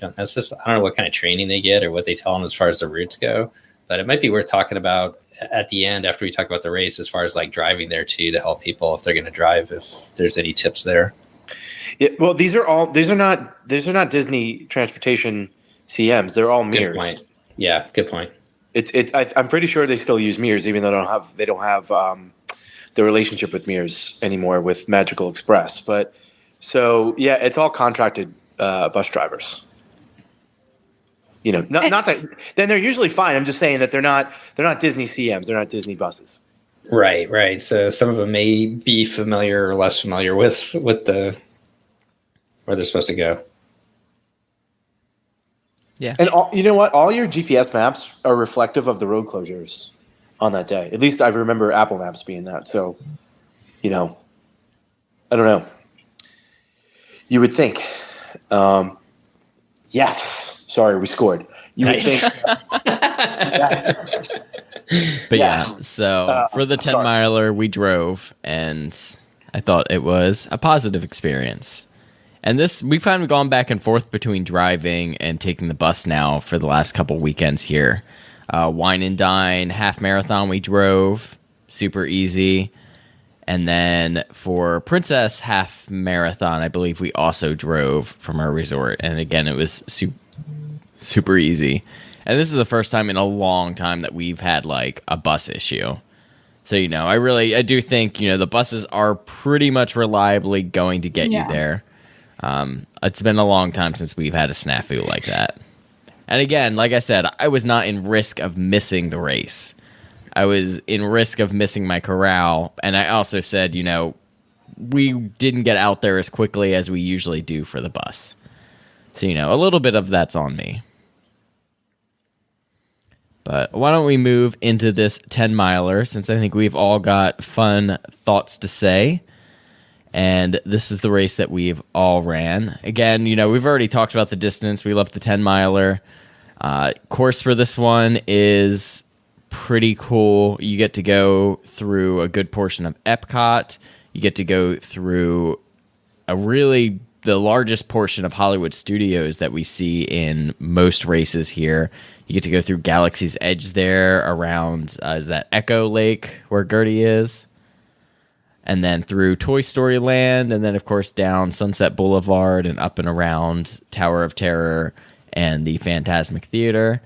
don't. That's just, I don't know what kind of training they get or what they tell them as far as the routes go. But it might be worth talking about at the end after we talk about the race, as far as like driving there too, to help people if they're going to drive, if there's any tips there. Yeah, well, these are not Disney transportation CMs. They're all mirrors. Good point. Yeah, good point. I'm pretty sure they still use mirrors, even though they don't have the relationship with mirrors anymore with Magical Express. But so yeah, it's all contracted bus drivers. Not that then they're usually fine. I'm just saying that they're not Disney CMs. They're not Disney buses. Right. So some of them may be familiar or less familiar with the where they're supposed to go. Yeah. And you know what? All your GPS maps are reflective of the road closures on that day. At least I remember Apple Maps being that. So, I don't know. You would think. Yes. Sorry, we scored. You would think. Yes. But yeah, so for the 10 miler, we drove, and I thought it was a positive experience. And we finally gone back and forth between driving and taking the bus now for the last couple weekends here. Wine and Dine half marathon we drove, super easy. And then for Princess half marathon, I believe we also drove from our resort. And again, it was super easy. And this is the first time in a long time that we've had like a bus issue. So, I do think, the buses are pretty much reliably going to get you there. It's been a long time since we've had a snafu like that. And again, like I said, I was not in risk of missing the race. I was in risk of missing my corral. And I also said, we didn't get out there as quickly as we usually do for the bus. So, a little bit of that's on me. But why don't we move into this 10-miler, since I think we've all got fun thoughts to say. And this is the race that we've all ran. Again, we've already talked about the distance. We love the 10-miler. Course for this one is pretty cool. You get to go through a good portion of Epcot. You get to go through the largest portion of Hollywood Studios that we see in most races here. You get to go through Galaxy's Edge there around, is that Echo Lake where Gertie is? And then through Toy Story Land, and then, of course, down Sunset Boulevard and up and around Tower of Terror and the Phantasmic Theater.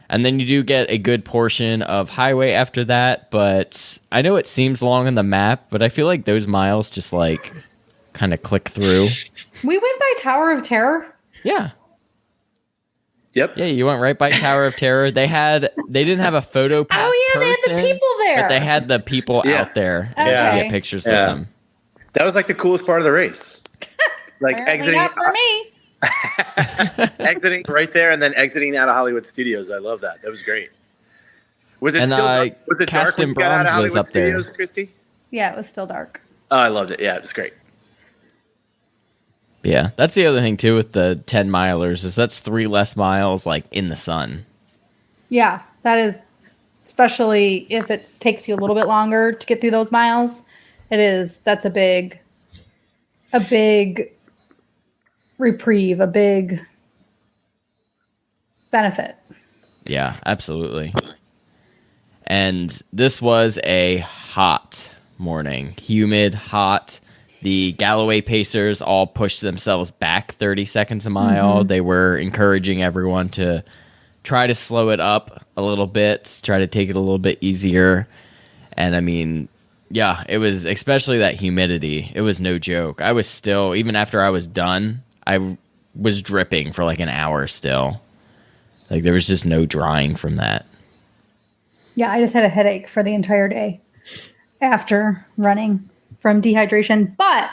And then you do get a good portion of highway after that, but I know it seems long on the map, but I feel like those miles just, kind of click through. We went by Tower of Terror? Yeah. Yep. Yeah, you went right by Tower of Terror. They didn't have a photo pass Oh, yeah, they had the people there. But they had the people out there to Okay. get pictures with them. That was the coolest part of the race. Apparently not for me. Exiting right there and then exiting out of Hollywood Studios. I love that. That was great. Was it And, still dark? Was it dark Cast when in you got out of Bronze was Hollywood up there. Studios, Christy? Yeah, it was still dark. Oh, I loved it. Yeah, it was great. Yeah, that's the other thing, too, with the 10-milers, is that's 3 less miles, in the sun. Yeah, that is, especially if it takes you a little bit longer to get through those miles. That's a big reprieve, a big benefit. Yeah, absolutely. And this was a hot morning. Humid, hot. The Galloway Pacers all pushed themselves back 30 seconds a mile. They were encouraging everyone to try to slow it up a little bit, try to take it a little bit easier. And I mean, yeah, it was, especially that humidity, it was no joke. I was still, even after I was done, I was dripping for an hour still. There was just no drying from that. Yeah, I just had a headache for the entire day after running from dehydration. But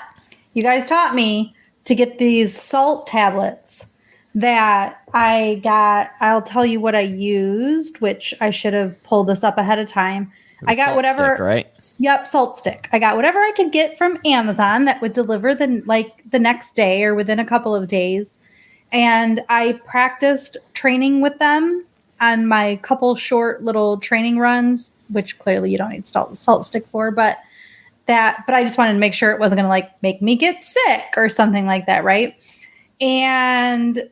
you guys taught me to get these salt tablets that I got. I'll tell you what I used, which I should have pulled this up ahead of time. I got Salt whatever. stick, right? Yep, salt stick. I got whatever I could get from Amazon that would deliver the next day or within a couple of days. And I practiced training with them on my couple short little training runs, which clearly you don't need salt stick for, but I just wanted to make sure it wasn't going to make me get sick or something like that, right? And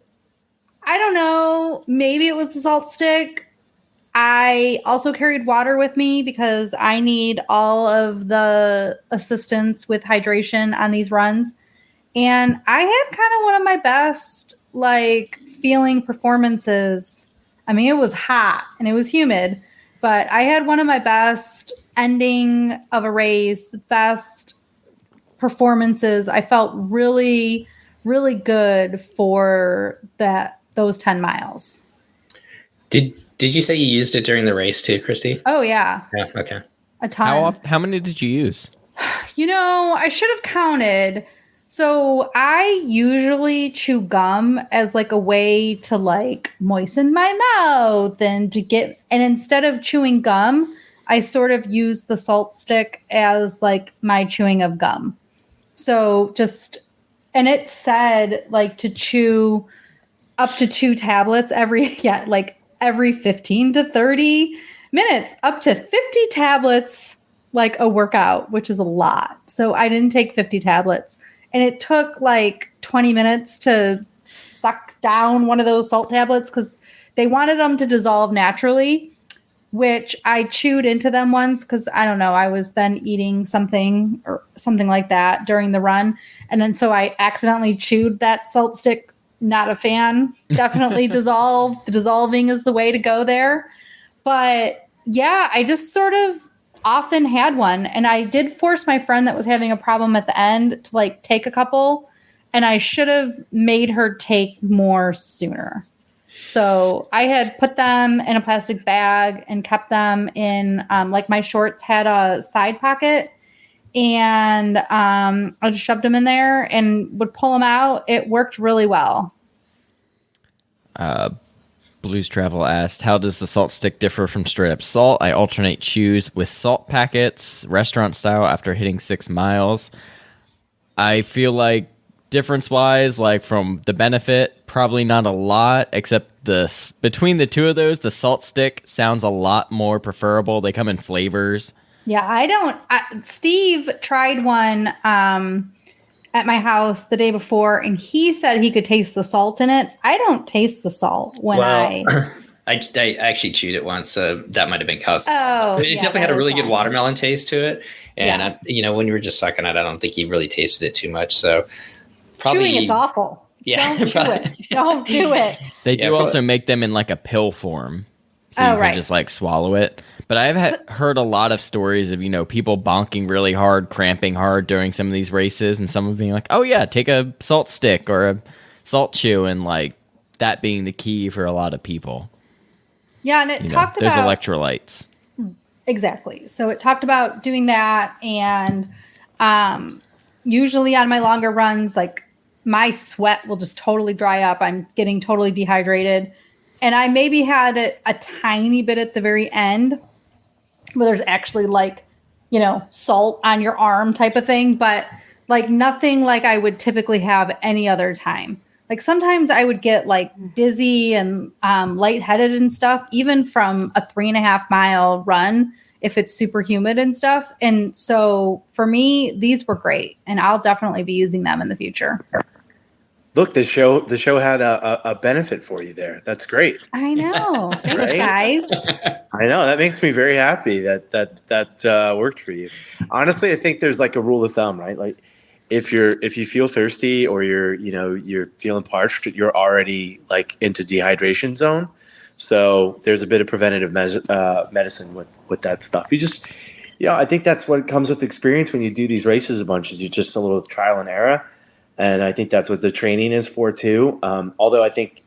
I don't know, maybe it was the salt stick. I also carried water with me because I need all of the assistance with hydration on these runs. And I had kind of one of my best feeling performances. I mean, it was hot and it was humid, but I had one of my best ending of a race, best performances. I felt really, really good for those 10 miles. Did you say you used it during the race too, Christy? Oh yeah. Yeah. Okay. A ton. How many did you use? I should have counted. So I usually chew gum as a way to moisten my mouth and instead of chewing gum, I sort of use the salt stick as my chewing of gum. So and it said to chew up to 2 tablets every 15 to 30 minutes, up to 50 tablets, a workout, which is a lot. So I didn't take 50 tablets. And it took 20 minutes to suck down one of those salt tablets because they wanted them to dissolve naturally, which I chewed into them once because I don't know, I was then eating something or something like that during the run. And then so I accidentally chewed that salt stick. Not a fan. Definitely dissolve. The dissolving is the way to go there. But yeah, I just sort of often had one, and I did force my friend that was having a problem at the end to like take a couple, and I should have made her take more sooner. So I had put them in a plastic bag and kept them in, like my shorts had a side pocket, and I just shoved them in there and would pull them out. It worked really well. Blues Travel asked, how does the salt stick differ from straight up salt? I alternate chews with salt packets, restaurant style, after hitting 6 miles. I feel like difference wise, like from the benefit, probably not a lot, except between the two of those, the salt stick sounds a lot more preferable. They come in flavors. Yeah, Steve tried one at my house the day before, and he said he could taste the salt in it. I don't taste the salt when I actually chewed it once, so that might have been caused. Oh, it definitely had a really good watermelon taste to it, and when you were just sucking it, I don't think you really tasted it too much. So probably chewing, it's awful. Yeah, don't chew it. Don't do it. They do also make them in like a pill form, so you can just like swallow it. But I've heard a lot of stories of, people bonking really hard, cramping hard during some of these races, and someone being like, oh yeah, take a salt stick or a salt chew, and like that being the key for a lot of people. Yeah, and it talked about... There's electrolytes. Exactly. So it talked about doing that, and usually on my longer runs, like my sweat will just totally dry up. I'm getting totally dehydrated. And I maybe had a tiny bit at the very end where there's actually like, salt on your arm type of thing, but like nothing like I would typically have any other time. Like sometimes I would get like dizzy and lightheaded and stuff, even from a 3.5 mile run, if it's super humid and stuff. And so for me, these were great, and I'll definitely be using them in the future. Look, the show had a benefit for you there. That's great. I know. Thanks, Right? guys. I know, that makes me very happy that worked for you. Honestly, I think there's like a rule of thumb, right? Like if you feel thirsty or you're feeling parched, you're already like into dehydration zone. So there's a bit of preventative medicine with that stuff. You just, I think that's what comes with experience when you do these races a bunch. Is you just a little trial and error. And I think that's what the training is for too. Although I think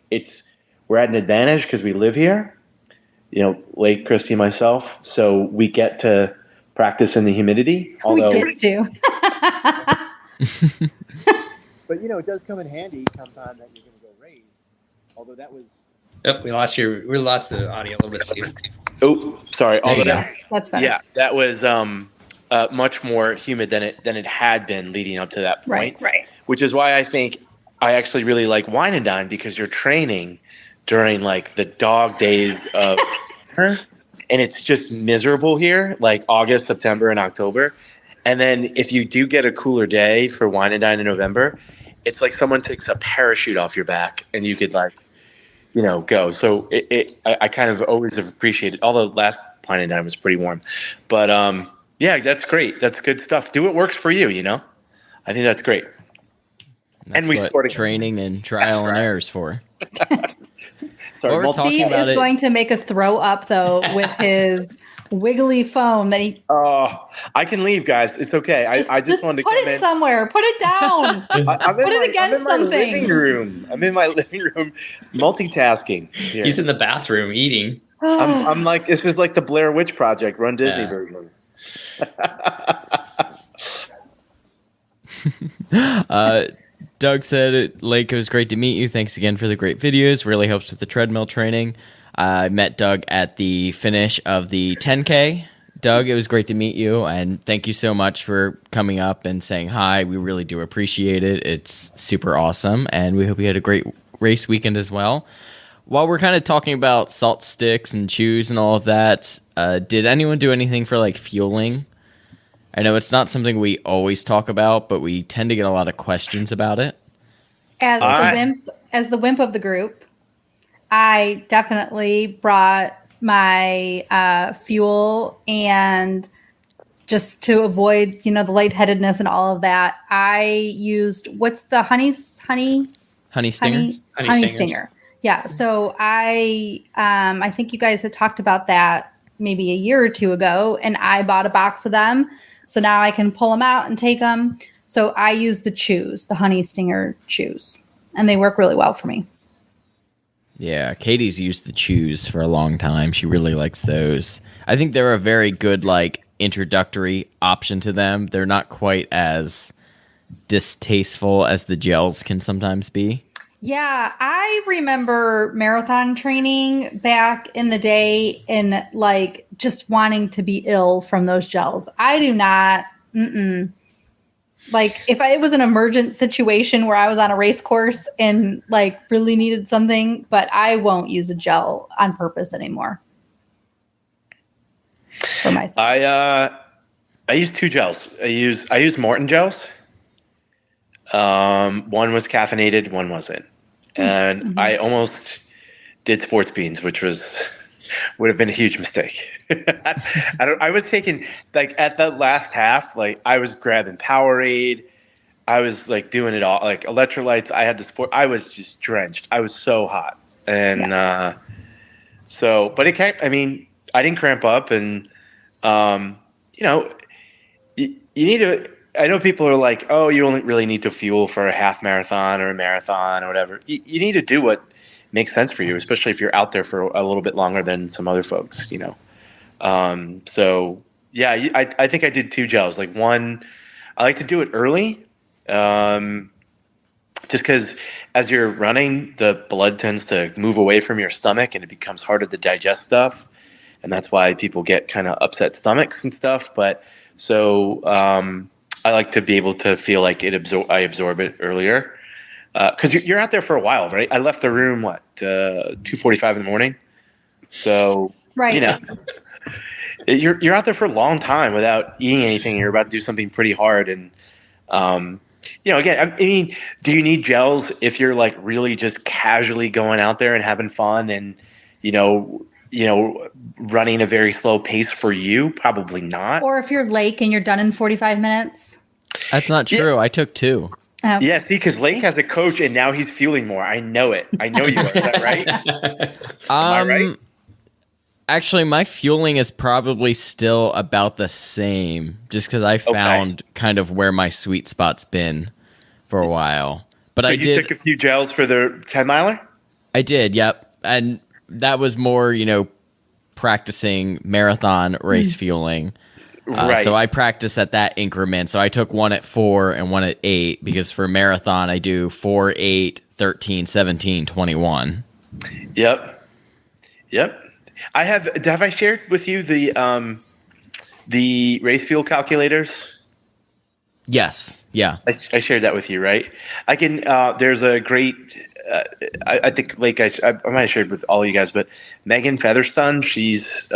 we're at an advantage because we live here, Lake, Christy, and myself. So we get to practice in the humidity. We get to. But it does come in handy come time that you're going to go race. Although that was. Oh, we lost the audio a little bit, Steve. Oh, sorry. There you go. That's better. Yeah, that was much more humid than it had been leading up to that point. Right. Which is why I think I actually really like Wine and Dine, because you're training during like the dog days of summer, and it's just miserable here, like August, September, and October. And then if you do get a cooler day for Wine and Dine in November, it's like someone takes a parachute off your back and you could like, go. So I kind of always have appreciated, although last Wine and Dine was pretty warm, but yeah, that's great. That's good stuff. Do what works for you, I think that's great. That's and we what training and trial and errors for. Sorry, Steve is going to make us throw up though with his wiggly foam that he. Oh, I can leave, guys. It's okay. I just wanted to put it somewhere. Put it down. Put it against something. I'm in my living room, multitasking. Here. He's in the bathroom eating. I'm like, this is like the Blair Witch Project, Run Disney version. Doug said, Lake, it was great to meet you. Thanks again for the great videos. Really helps with the treadmill training. I met Doug at the finish of the 10K. Doug, it was great to meet you, and thank you so much for coming up and saying hi. We really do appreciate it. It's super awesome, and we hope you had a great race weekend as well. While we're kind of talking about salt sticks and chews and all of that, did anyone do anything for like fueling? I know it's not something we always talk about, but we tend to get a lot of questions about it. As the wimp of the group, I definitely brought my fuel, and just to avoid, the lightheadedness and all of that, I used what's the honey stinger? Honey stinger. Yeah. So I think you guys had talked about that maybe a year or two ago, and I bought a box of them. So now I can pull them out and take them. So I use the chews, the honey stinger chews, and they work really well for me. Yeah, Katie's used the chews for a long time. She really likes those. I think they're a very good like introductory option to them. They're not quite as distasteful as the gels can sometimes be. Yeah, I remember marathon training back in the day and like just wanting to be ill from those gels. I do not, like if it was an emergent situation where I was on a race course and like really needed something, but I won't use a gel on purpose anymore for myself. I use 2 gels. I use Morton gels. One was caffeinated, one wasn't, and I almost did sports beans, which would have been a huge mistake. I was taking like at the last half, like I was grabbing Powerade, I was like doing it all, like electrolytes. I had the sport. I was just drenched. I was so hot, and but it can't. I mean, I didn't cramp up, and you need to. I know people are like, oh, you only really need to fuel for a half marathon or a marathon or whatever. You need to do what makes sense for you, especially if you're out there for a little bit longer than some other folks, So yeah, I think I did 2 gels. Like one, I like to do it early, just because as you're running, the blood tends to move away from your stomach and it becomes harder to digest stuff. And that's why people get kind of upset stomachs and stuff. But so, I like to be able to feel like I absorb it earlier, because you're out there for a while, right? I left the room 2:45 in the morning, so right. You're out there for a long time without eating anything. You're about to do something pretty hard, and again, I mean, do you need gels if you're like really just casually going out there and having fun and running a very slow pace for you? Probably not. Or if you're Lake and you're done in 45 minutes. That's not true. Yeah. I took 2. Okay. Yeah, see, because Lake has a coach and now he's fueling more. I know it. I know you are. Is that right? Am I right? Actually, my fueling is probably still about the same, just because I found kind of where my sweet spot's been for a while. But so you took a few gels for the 10-miler? I did, yep. And that was more, practicing marathon race fueling. Right. So I practice at that increment. So I took one at 4 and one at 8, because for marathon I do 4, 8, 13, 17, 21. Yep. Have I shared with you the race fuel calculators? Yes. Yeah. I shared that with you, right? I can. There's a great. I think like I might have shared with all you guys, but Megan Featherstone, she's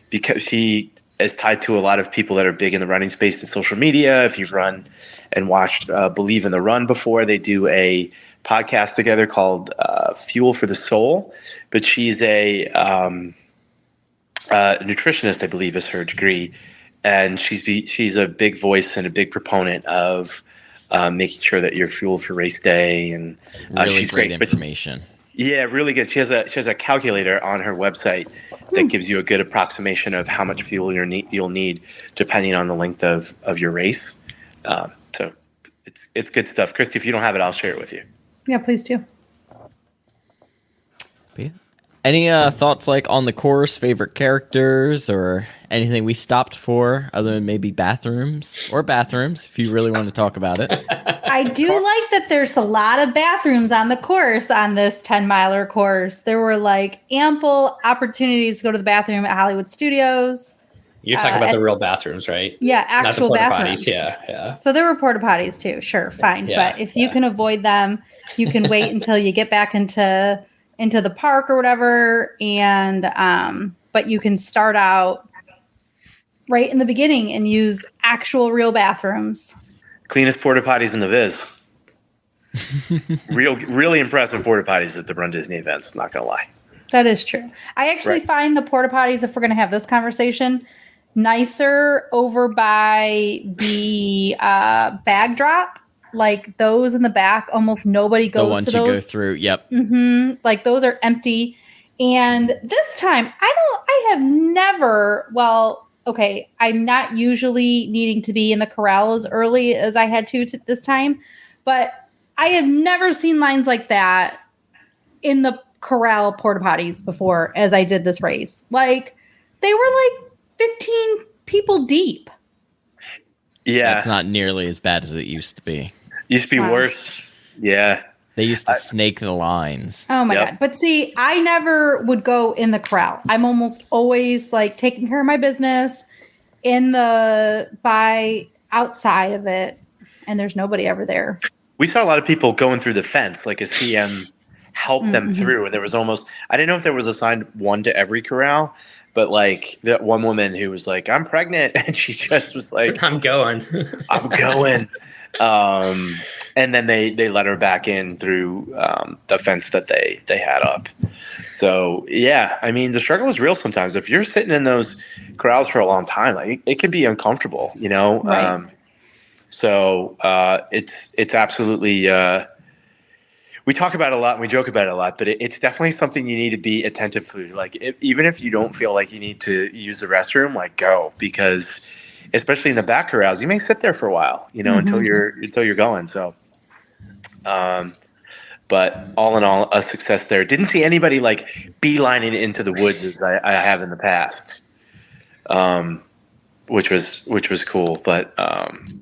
because she is tied to a lot of people that are big in the running space and social media. If you've run and watched Believe in the Run before, they do a podcast together called Fuel for the Soul. But she's a nutritionist, I believe, is her degree, and she's a big voice and a big proponent of making sure that you're fueled for race day, and really she's great information. Yeah, really good. She has a calculator on her website that gives you a good approximation of how much fuel you'll need depending on the length of your race. So it's good stuff. Christy, if you don't have it, I'll share it with you. Yeah, please do. Any thoughts like on the course, favorite characters, or anything we stopped for other than maybe bathrooms if you really want to talk about it? I do like that there's a lot of bathrooms on the course on this 10-miler course. There were like ample opportunities to go to the bathroom at Hollywood Studios. You're talking about the real bathrooms, right? Yeah, actual bathrooms. Potties. Yeah. So there were porta potties too. Sure, fine. Yeah, but if you can avoid them, you can wait until you get back into the park or whatever, and but you can start out right in the beginning and use actual real bathrooms. Cleanest porta potties in the Viz. Really impressive porta potties at the Run Disney events. Not gonna lie. That is true. I actually find the porta potties, if we're gonna have this conversation, nicer over by the bag drop. Like those in the back, almost nobody goes to those. The ones you go through, yep. Mm-hmm. Like those are empty, And this time, I have never, well, okay, I'm not usually needing to be in the corral as early as I had to this time, but I have never seen lines like that in the corral porta potties before as I did this race. Like, they were like 15 people deep. Yeah, That's not nearly as bad as it used to be. used to be Wow. worse. Yeah. They used to snake the lines. Oh my Yep. God. But see, I never would go in the corral. I'm almost always like taking care of my business by outside of it. And there's nobody ever there. We saw a lot of people going through the fence, like a CM helped them through. And there was almost, I didn't know if there was assigned one to every corral, but like that one woman who was like, I'm pregnant. And she just was like, I'm going. I'm going. And then they let her back in through the fence that they had up. So yeah, I mean the struggle is real sometimes. If you're sitting in those corrals for a long time, like it can be uncomfortable, you know. Right. So it's absolutely. We talk about it a lot and we joke about it a lot, but it's definitely something you need to be attentive to. Like even if you don't feel like you need to use the restroom, like go, because especially in the back corrals, you may sit there for a while, you know, until you're going. So, but all in all, a success there. Didn't see anybody like beelining into the woods as I have in the past, which was cool. But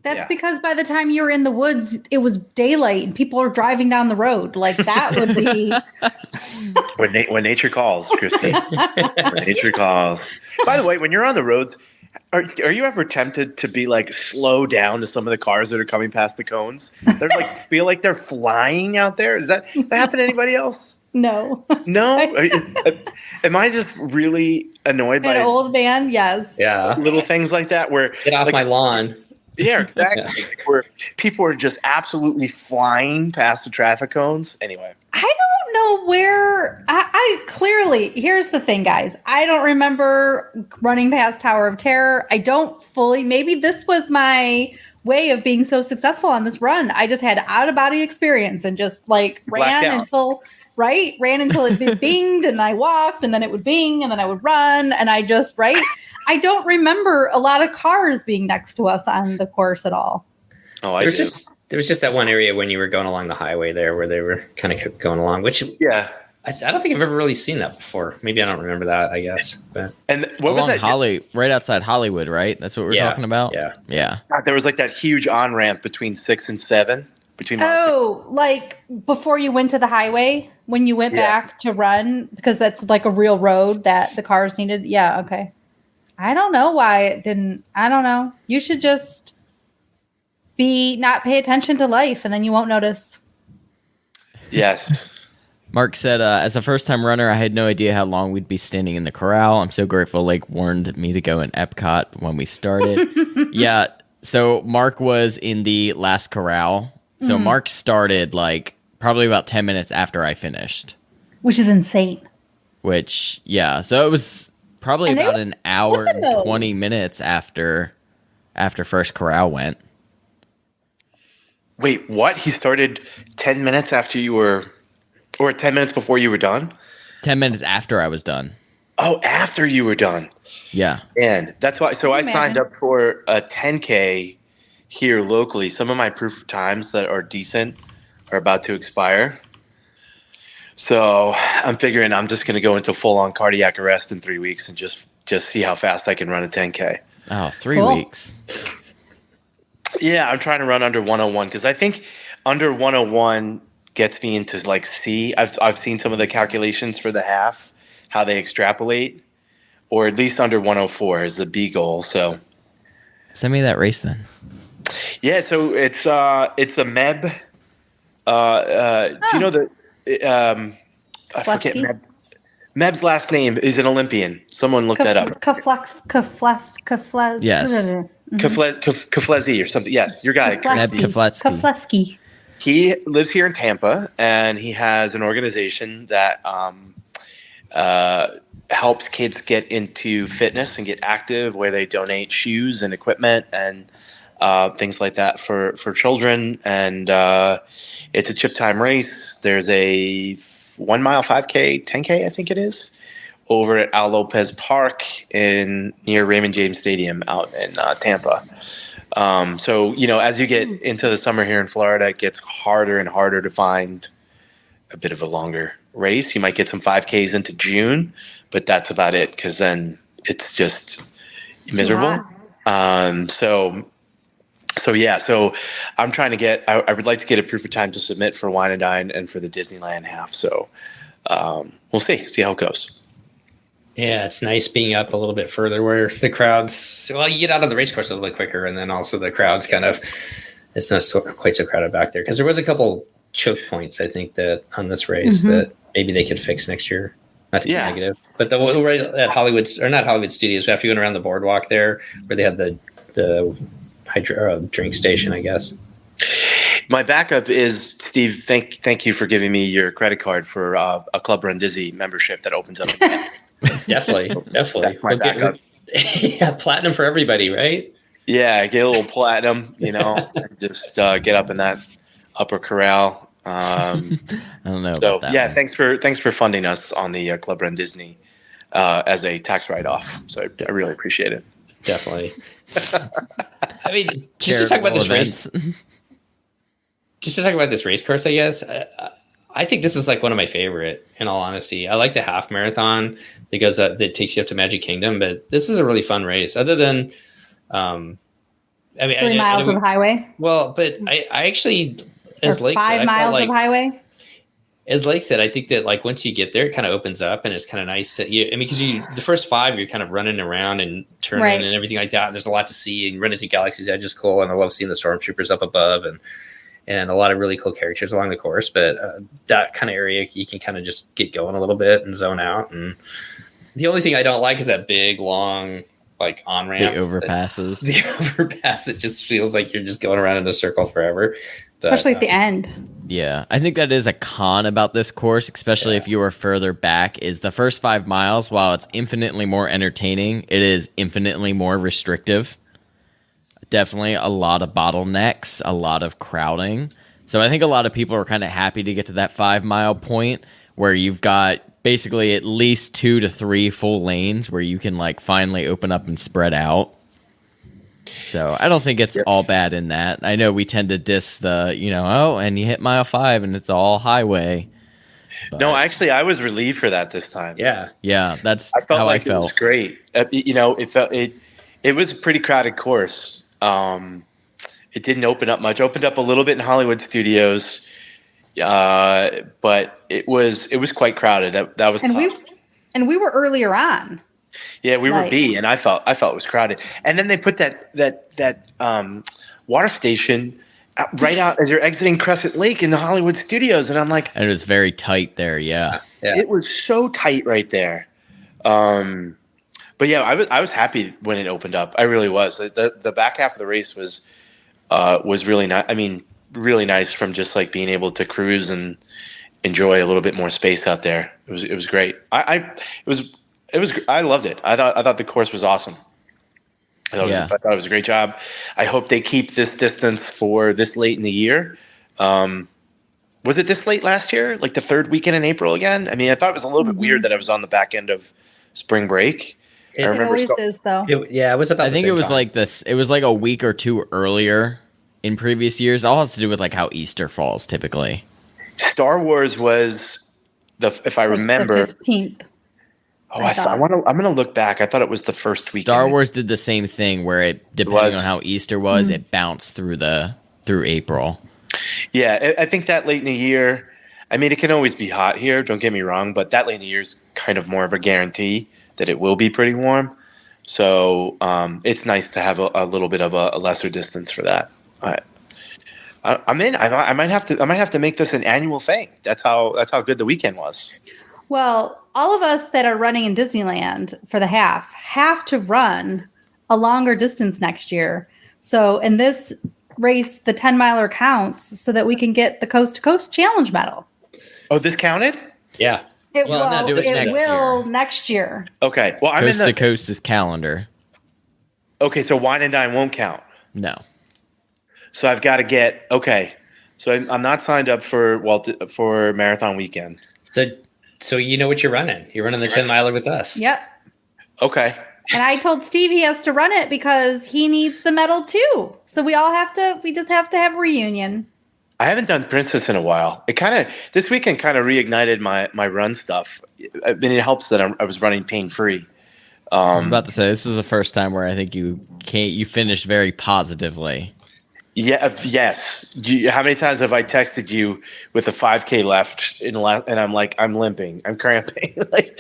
That's because by the time you were in the woods, it was daylight and people were driving down the road. Like that would be when nature calls, Christy. When nature calls. By the way, when you're on the roads, are you ever tempted to be like slow down to some of the cars that are coming past the cones? They're like feel like they're flying out there. Does that happen to anybody else? no. No. Am I just really annoyed by An old man, yes. Yeah. little things like that? Where Get off like, my lawn. yeah, exactly. Where people are just absolutely flying past the traffic cones. Anyway. I don't know where I clearly, here's the thing, guys. I don't remember running past Tower of Terror. I don't fully, maybe this was my way of being so successful on this run. I just had out of body experience and just like Blacked ran out. until it binged and I walked and then it would bing and then I would run and I just, I don't remember a lot of cars being next to us on the course at all. Oh, I do. There was just that one area when you were going along the highway there where they were kind of going along, which Yeah. I don't think I've ever really seen that before. Maybe I don't remember that, I guess. But And what was Along that? right outside Hollywood, right? That's what we're Yeah, talking about? yeah. Yeah. God, there was like that huge on ramp between 6 and 7. Between Oh, like before you went to the highway, when you went Yeah. back to run, because that's like a real road that the cars needed. Yeah, okay. I don't know why it didn't. I don't know. You should just not pay attention to life and then you won't notice. Yes. Mark said, as a first-time runner, I had no idea how long we'd be standing in the corral. I'm so grateful Lake warned me to go in Epcot when we started. Yeah, so Mark was in the last corral. So Mark started like probably about 10 minutes after I finished. Which is insane. Which, yeah, so it was probably And they about were an hour and those. 20 minutes after first corral went. Wait, what? He started 10 minutes after you were, or 10 minutes before you were done? 10 minutes after I was done. Oh, after you were done. Yeah. And that's why. So I Hey, signed man. up for a 10K here locally. Some of my proof of times that are decent are about to expire. So I'm figuring I'm just going to go into full on cardiac arrest in 3 weeks and just see how fast I can run a 10K. Oh, 3 Cool. weeks. Yeah, I'm trying to run under 101 because I think under 101 gets me into like C. I've seen some of the calculations for the half, how they extrapolate, or at least under 104 is the B goal. So Send me that race then. yeah, so it's a MEB. Do you know the? I forget Keflewski? Meb's last name is an Olympian. Someone look that up. Keflez. Yes. Keflezi or something. Yes, your guy. Keflezki. Meb Keflezki. Keflezki. He lives here in Tampa, and he has an organization that helps kids get into fitness and get active, where they donate shoes and equipment and things like that for children. And it's a chip time race. There's a 1 mile, 5K, 10K, I think it is, over at Al Lopez Park near Raymond James Stadium out in Tampa. So, as you get into the summer here in Florida, it gets harder and harder to find a bit of a longer race. You might get some 5Ks into June, but that's about it, because then it's just miserable. So I'm trying to I would like to get a proof of time to submit for Wine and Dine and for the Disneyland half. So we'll see how it goes. Yeah, it's nice being up a little bit further where the crowds, you get out on the race course a little bit quicker, and then also the crowds it's not quite so crowded back there, because there was a couple choke points, I think, that on this race that maybe they could fix next year. Not to be negative, but right at Hollywood, or not Hollywood Studios, after you went around the boardwalk there, where they have the hydro drink station, I guess. My backup is, Steve, thank you for giving me your credit card for a Club Run Dizzy membership that opens up again. Definitely. That's my backup. Platinum for everybody, right? Yeah, get a little platinum, and just get up in that upper corral. I don't know. So about that yeah, one. thanks for funding us on the Club Run Disney as a tax write-off. So I really appreciate it. Definitely. I mean, just to talk about this race. Just to talk about this race course, I guess. I think this is like one of my favorite, in all honesty. I like the half marathon that takes you up to Magic Kingdom, but this is a really fun race. Other than, 3 miles of highway. Well, but I actually, as Lake 5 said, miles of highway. As Lake said, I think that like once you get there, it kind of opens up, and it's kind of nice because the first 5 you're kind of running around and turning and everything like that. There's a lot to see, and running through Galaxy's Edge is cool, and I love seeing the stormtroopers up above and a lot of really cool characters along the course. But that kind of area, you can kind of just get going a little bit and zone out. And the only thing I don't like is that big, long, like on ramp. The overpasses. The overpass that just feels like you're just going around in a circle forever. Especially at the end. Yeah, I think that is a con about this course, especially if you are further back, is the first 5 miles, while it's infinitely more entertaining, it is infinitely more restrictive. Definitely a lot of bottlenecks, a lot of crowding. So I think a lot of people are kind of happy to get to that 5 mile point where you've got basically at least 2 to 3 full lanes where you can like finally open up and spread out. So I don't think it's all bad in that. I know we tend to diss the, and you hit mile 5 and it's all highway. But No, actually, I was relieved for that this time. Yeah. Yeah, that's I felt how like I felt. it was great. It was a pretty crowded course. It didn't open up much. Opened up a little bit in Hollywood Studios, but it was quite crowded. That was tough. We were earlier on. Yeah, we were B, and I felt it was crowded. And then they put that water station right out as you're exiting Crescent Lake in the Hollywood Studios, and I'm like, And it was very tight there, yeah. It was so tight right there. But yeah, I was happy when it opened up. I really was. The back half of the race was really nice. I mean, really nice from just like being able to cruise and enjoy a little bit more space out there. It was great. I loved it. I thought the course was awesome. I thought it was a great job. I hope they keep this distance for this late in the year. Was it this late last year? Like the third weekend in April again? I mean, I thought it was a little bit weird that I was on the back end of spring break. It always is, though. It was about. I think it was like this. It was like a week or two earlier in previous years. It all has to do with like how Easter falls typically. Star Wars was if I remember, the 15th. Oh, I'm gonna look back. I thought it was the first weekend. Star Wars did the same thing where it, depending on how Easter was, it bounced through April. Yeah, I think that late in the year. I mean, it can always be hot here. Don't get me wrong, but that late in the year is kind of more of a guarantee that it will be pretty warm. So it's nice to have a little bit of a lesser distance for that. I'm in. I might have to make this an annual thing. That's how good the weekend was. Well, all of us that are running in Disneyland for the half have to run a longer distance next year. So in this race, the 10-miler counts so that we can get the Coast to Coast Challenge medal. Oh, this counted? Yeah. It not do it next will year. next year. Okay. Well, I'm Coast in to Coast is calendar. Okay, so Wine and Dine won't count. No. So I've got to get okay. So I'm not signed up for Marathon Weekend. So you know what you're running. You're running the 10 miler with us. Yep. Okay. And I told Steve he has to run it because he needs the medal too. So we just have to have a reunion. I haven't done Princess in a while. This weekend kind of reignited my run stuff. I mean, it helps that I was running pain free. I was about to say, this is the first time where I think you finished very positively. Yeah. Yes. How many times have I texted you with a 5K left and I'm like, I'm limping, I'm cramping. Like,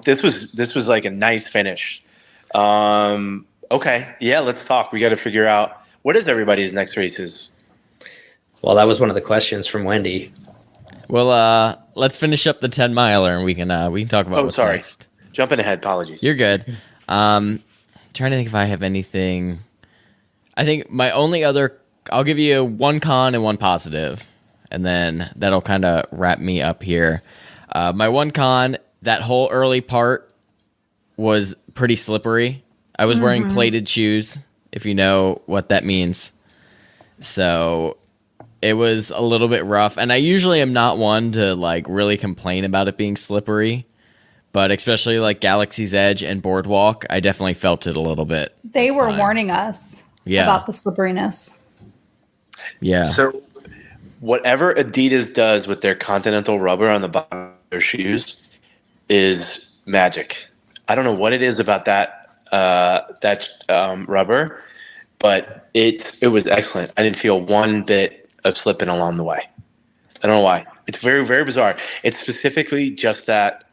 this was like a nice finish. Okay. Yeah. Let's talk. We got to figure out what is everybody's next races. Well, that was one of the questions from Wendy. Well, let's finish up the 10 miler and we can talk about what's next. Jumping ahead. Apologies. You're good. Trying to think if I have anything. I think my only other, I'll give you one con and one positive, and then that'll kind of wrap me up here. My one con, that whole early part was pretty slippery. I was wearing plated shoes, if you know what that means. So it was a little bit rough, and I usually am not one to like really complain about it being slippery. But especially like Galaxy's Edge and Boardwalk, I definitely felt it a little bit. They were warning us about the slipperiness. Yeah. So whatever Adidas does with their Continental rubber on the bottom of their shoes is magic. I don't know what it is about that rubber, but it was excellent. I didn't feel one bit of slipping along the way. I don't know why. It's very, very bizarre. It's specifically just that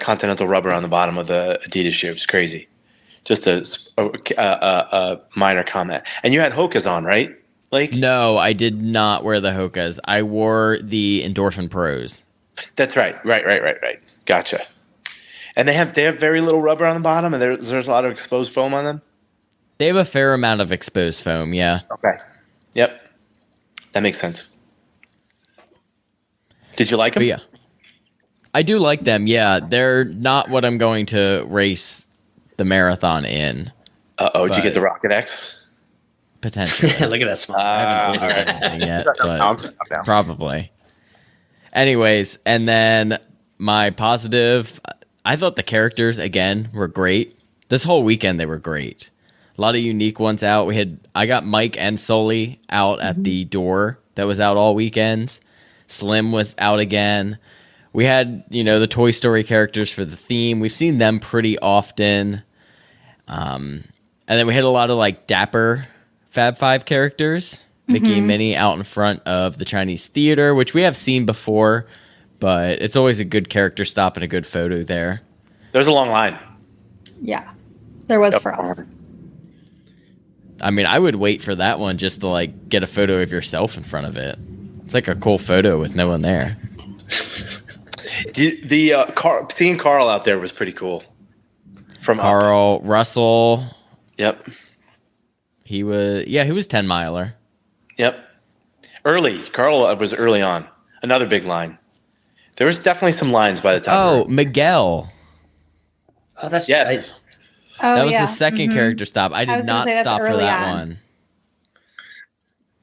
Continental rubber on the bottom of the Adidas shoe. It's crazy. Just a minor comment. And you had Hoka's on, right? Like, no, I did not wear the Hoka's. I wore the Endorphin Pros. That's right. Right. Gotcha. And they have very little rubber on the bottom, and there's a lot of exposed foam on them. They have a fair amount of exposed foam. Yeah. Okay. Yep. That makes sense. Did you like them? But yeah. I do like them, yeah. They're not what I'm going to race the marathon in. Did you get the Rocket X? Potentially. Look at that smile. I haven't ordered anything yet, but probably. Anyways, and then my positive, I thought the characters, again, were great. This whole weekend, they were great. A lot of unique ones out. I got Mike and Sully out at the door that was out all weekend. Slim was out again. We had, the Toy Story characters for the theme. We've seen them pretty often. And then we had a lot of like dapper Fab Five characters. Mickey and Minnie out in front of the Chinese theater, which we have seen before, but it's always a good character stop and a good photo there. There's a long line. Yeah, there was for us. I mean, I would wait for that one just to like get a photo of yourself in front of it. It's like a cool photo with no one there. Seeing Carl out there was pretty cool. From Carl, Russell. Yep. He was 10 miler. Yep. Early. Carl was early on. Another big line. There was definitely some lines by the time. Oh, Miguel. Oh, that's yes. That was the second character stop. I did not stop for that one.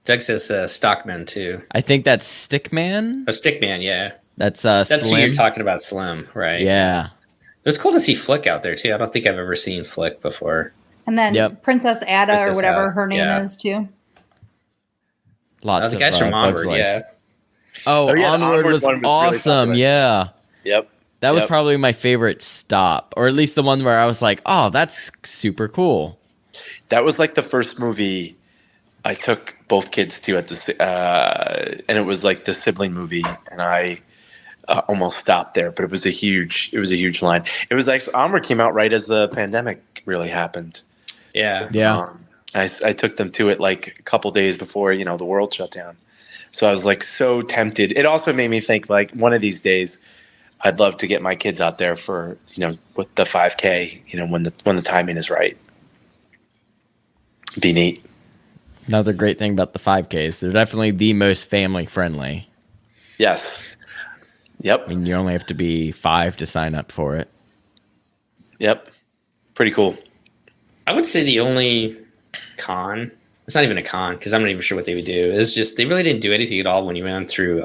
Doug says Stockman too. I think that's Stickman. Oh, Stickman, yeah. That's Slim. Who you're Slim. talking about, Slim, right? Yeah. It was cool to see Flick out there too. I don't think I've ever seen Flick before. And then Princess Ada or whatever Ada, her name is too. Lots the of guys from Bugs Onward, Life. yeah. Oh, yeah, Onward was one was really awesome. popular. Yeah. Yep. That was probably my favorite stop, or at least the one where I was like, "Oh, that's super cool." That was like the first movie I took both kids to at the, and it was like the sibling movie, and I almost stopped there, but it was a huge line. It was like Onward came out right as the pandemic really happened. Yeah. Yeah. I took them to it like a couple days before the world shut down, so I was like so tempted. It also made me think like one of these days I'd love to get my kids out there for with the 5K when the timing is right. Be neat. Another great thing about the 5Ks, they're definitely the most family friendly. Yes. Yep. I mean, you only have to be 5 to sign up for it. Yep. Pretty cool. I would say the only con, it's not even a con because I'm not even sure what they would do, is just they really didn't do anything at all when you went through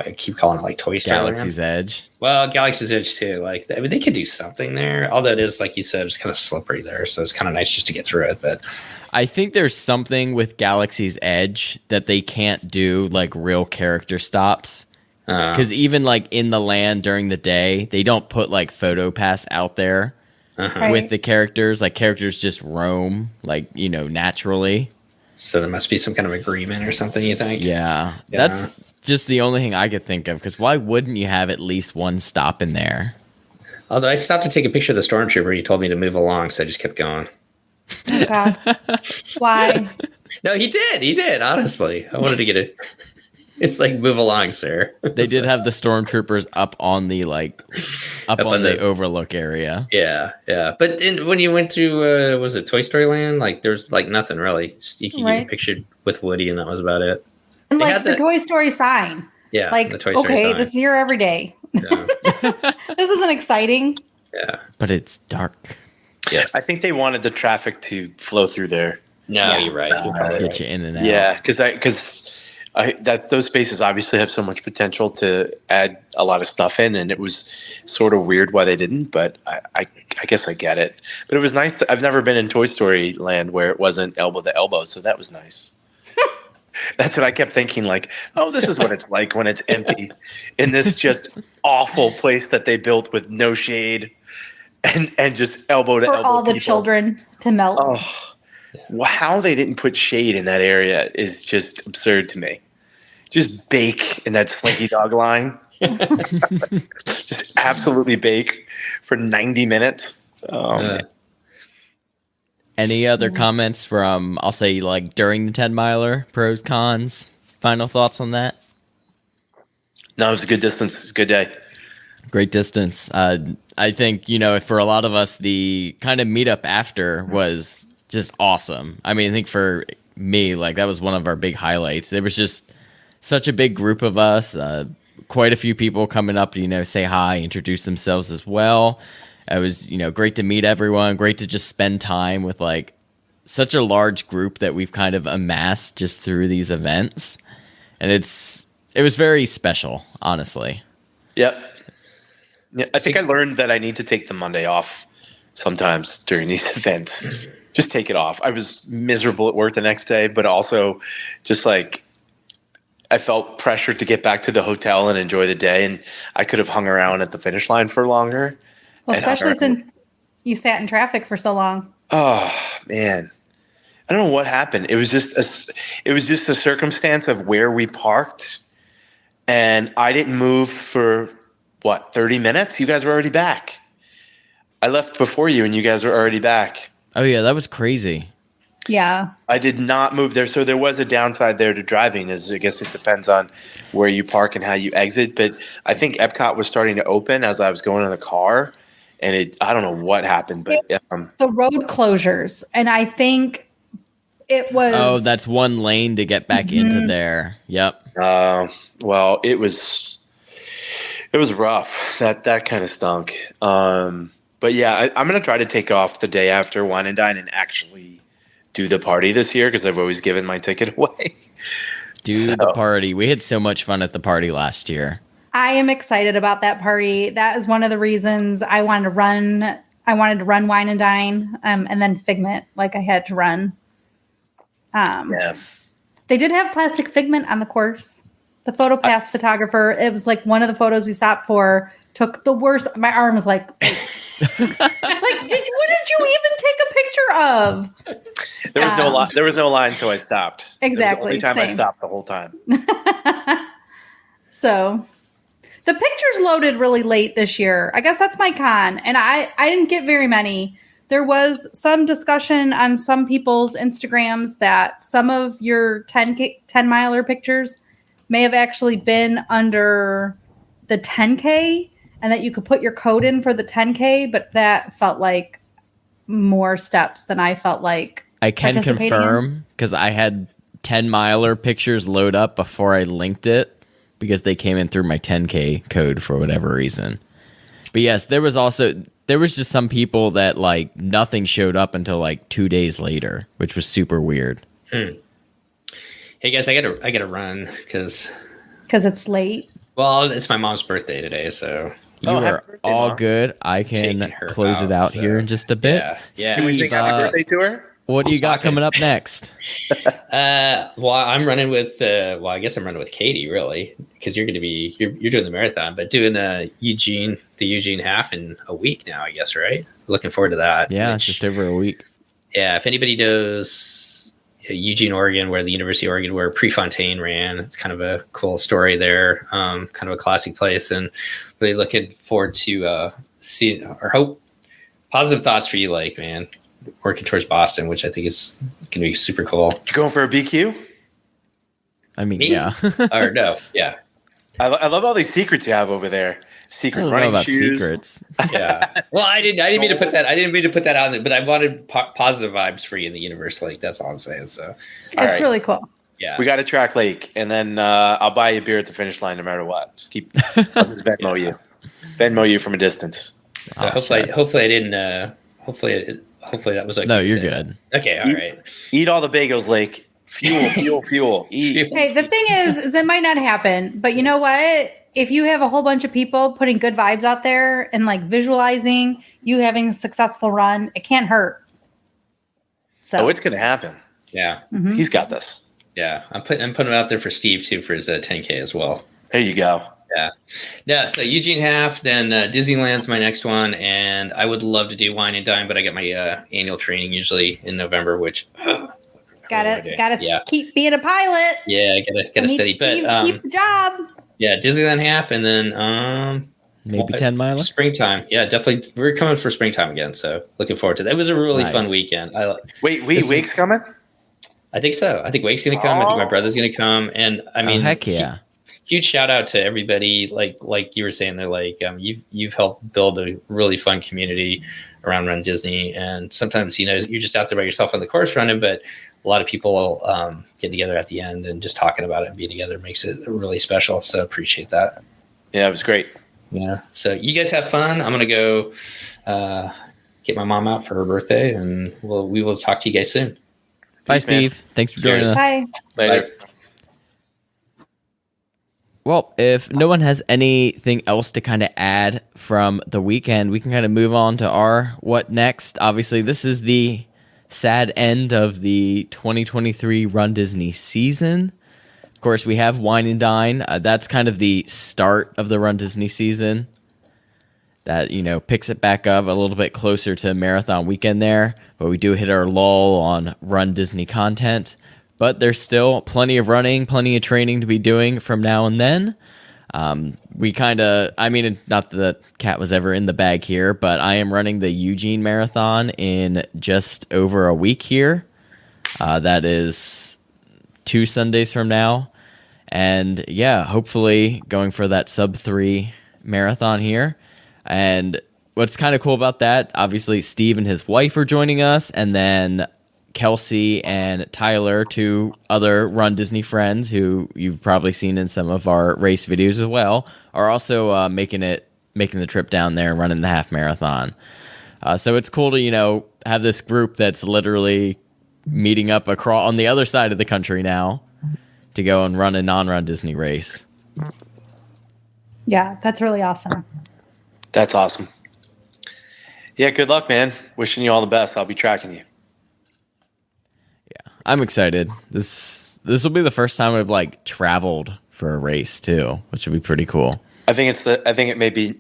I keep calling it like Toy Story Galaxy's Land. Edge. Well, Galaxy's Edge too. Like, I mean, they could do something there. Although it is, like you said, it's kind of slippery there, so it's kind of nice just to get through it. But I think there's something with Galaxy's Edge that they can't do like real character stops. Because even like in the land during the day, they don't put like photo pass out there with the characters. Like characters just roam like, naturally. so there must be some kind of agreement or something, you think? Yeah. That's just the only thing I could think of. Because why wouldn't you have at least one stop in there? Although I stopped to take a picture of the stormtrooper, he told me to move along, so I just kept going. Oh, God. Why? No, he did. He did. Honestly, I wanted to get it. It's like, move along, sir. They did have the stormtroopers up on the up on the overlook area. Yeah, yeah. But when you went to was it Toy Story Land? Like, there's like nothing really. Just, you could get a picture with Woody, and that was about it. And They like had the the- Toy Story sign. Yeah, Like, the Toy Story okay, sign. this is here every day. Yeah. This isn't exciting. Yeah. But it's dark. Yes. I think they wanted the traffic to flow through there. No, Yeah. you're right. You're probably Get right. you in and out. Yeah, because those spaces obviously have so much potential to add a lot of stuff in, and it was sort of weird why they didn't. But I guess I get it. But it was nice. I've never been in Toy Story Land where it wasn't elbow to elbow, so that was nice. That's what I kept thinking. Like, oh, this is what it's like when it's empty in this just awful place that they built with no shade and just elbow to For elbow. all the people. children to melt. Oh, how they didn't put shade in that area is just absurd to me. Just bake in that Slinky Dog line. Just absolutely bake for 90 minutes. Yeah. Any other comments from, I'll say, like during the 10 miler, pros, cons? Final thoughts on that? No, it was a good distance. It was a good day. Great distance. I think, for a lot of us, the kind of meetup after was just awesome. I mean, I think for me, like that was one of our big highlights. There was just such a big group of us, quite a few people coming up to, say hi, introduce themselves as well. It was, great to meet everyone, great to just spend time with like such a large group that we've kind of amassed just through these events. And it was very special, honestly. Yep. Yeah, I think I learned that I need to take the Monday off sometimes during these events. Just take it off. I was miserable at work the next day, but also just like I felt pressured to get back to the hotel and enjoy the day. And I could have hung around at the finish line for longer. Well, And hung especially around. since you sat in traffic for so long. Oh man, I don't know what happened. It was just a circumstance of where we parked, and I didn't move for 30 minutes. You guys were already back. I left before you, and you guys were already back. Oh, yeah, that was crazy. Yeah. I did not move there, so there was a downside there to driving. Is I guess it depends on where you park and how you exit. But I think Epcot was starting to open as I was going in the car, and I don't know what happened, but The road closures. And I think it was. Oh, that's one lane to get back into there. Yep. well, it was rough. That kind of stunk. But yeah, I'm gonna try to take off the day after Wine and Dine and actually do the party this year because I've always given my ticket away. Do the party. We had so much fun at the party last year. I am excited about that party. That is one of the reasons I wanted to run. I wanted to run Wine and Dine, and then Figment, like I had to run. Yeah. They did have plastic Figment on the course. The PhotoPass photographer, it was like one of the photos we stopped for, took the worst. My arm was like, it's like, what did you even take a picture of? There was no line. There was no line, so I stopped. Exactly, It was the only time I same. stopped the whole time. So the pictures loaded really late this year. I guess that's my con. And I didn't get very many. There was some discussion on some people's Instagrams that some of your 10 miler pictures may have actually been under the 10K and that you could put your code in for the 10K, but that felt like more steps than I felt like. I can participating confirm because I had 10 miler pictures load up before I linked it because they came in through my 10K code for whatever reason. But yes, there was just some people that like nothing showed up until like 2 days later, which was super weird. Hey guys, I gotta run because it's late. Well, it's my mom's birthday today, so You Oh, happy are birthday, all Mom. good. I Taking can her close it out, out so, here in just a bit. yeah. Can we Steve, sing happy birthday to her? what do you got talking. coming up next? Well, I'm running with. I guess I'm running with Katie, really, because you're going to be you're doing the marathon, but doing the Eugene half in a week now, I guess, right? Looking forward to that. Yeah, which- just over a week. yeah. If anybody knows Eugene, Oregon, where the University of Oregon, where Prefontaine ran, it's kind of a cool story there. Kind of a classic place, and really looking forward to see or hope positive thoughts for you, like man. Working towards Boston, which I think is going to be super cool. You going for a BQ? I mean, Me? yeah. Or no, yeah, I love all these secrets you have over there. I Secret don't know running about shoes. secrets. yeah. Well, I didn't mean to put that. I didn't mean to put that out there, but I wanted positive vibes for you in the universe. Like that's all I'm saying. So All It's right. really cool. yeah, We got a track lake, and then I'll buy you a beer at the finish line no matter what. Just keep I'll just Venmo you. Venmo you from a distance. so Oh, hopefully, shucks. hopefully I didn't. Hopefully that was okay. No, to you're say. good. Okay, all right. Eat all the bagels, Lake. Fuel. Eat. Hey, the thing is it might not happen, but you know what? If you have a whole bunch of people putting good vibes out there and like visualizing you having a successful run, it can't hurt. So Oh, it's gonna happen. Yeah, mhm. He's got this. yeah. I'm putting it out there for Steve too for his 10K as well. There you go. Yeah. No, so Eugene half, then Disneyland's my next one, and I would love to do Wine and Dine, but I get my annual training usually in November, which gotta yeah, keep being a pilot. yeah, I gotta Need study, Steve but to keep the job. yeah, Disneyland half, and then Maybe well, 10 miler. springtime. Yeah, definitely. We're coming for springtime again, so looking forward to that. It was a really Nice. fun weekend. Wait, This- Wake's coming? I think so. I think Wake's gonna come. I think my Oh. brother's gonna come, and I mean, Oh, heck yeah. huge shout out to everybody. Like you were saying, they're like you've helped build a really fun community around Run Disney, and sometimes you're just out there by yourself on the course running, but a lot of people get together at the end and just talking about it and being together makes it really special. So appreciate that. Yeah, it was great. Yeah. So you guys have fun. I'm gonna go get my mom out for her birthday, and we will talk to you guys soon. Bye, Peace, man. Steve. Thanks for joining Cheers. us. Bye. Later. Well, if no one has anything else to kind of add from the weekend, we can kind of move on to our what next. Obviously, this is the sad end of the 2023 Run Disney season. Of course, we have Wine and Dine. That's kind of the start of the Run Disney season. That, picks it back up a little bit closer to marathon weekend there. But we do hit our lull on Run Disney content. But there's still plenty of running, plenty of training to be doing from now and then. We kind of, not that Kat was ever in the bag here, but I am running the Eugene Marathon in just over a week here. That is 2 Sundays from now. And yeah, hopefully going for that sub-3 marathon here. And what's kind of cool about that, obviously Steve and his wife are joining us, and then Kelsey and Tyler, 2 other Run Disney friends who you've probably seen in some of our race videos as well, are also making the trip down there and running the half marathon. So it's cool to have this group that's literally meeting up across on the other side of the country now to go and run a non-Run Disney race. Yeah, that's really awesome. That's awesome. Yeah, good luck, man. Wishing you all the best. I'll be tracking you. I'm excited. This will be the first time I've traveled for a race too, which would be pretty cool. I think it may be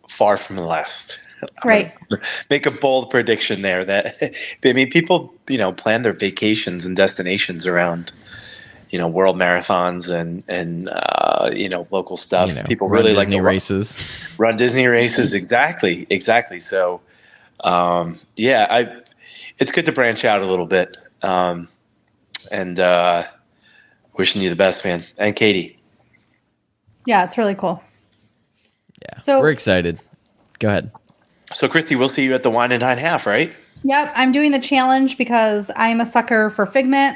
far from the last. Right. Make a bold prediction there that people, plan their vacations and destinations around, world marathons and local stuff. People Run really like Disney to races. run Disney races. Exactly. So, it's good to branch out a little bit. And wishing you the best, man. And Katie. Yeah, it's really cool. Yeah, So- we're excited. Go ahead. So, Christy, we'll see you at the Wine and Dine half, right? Yep, I'm doing the challenge because I'm a sucker for Figment,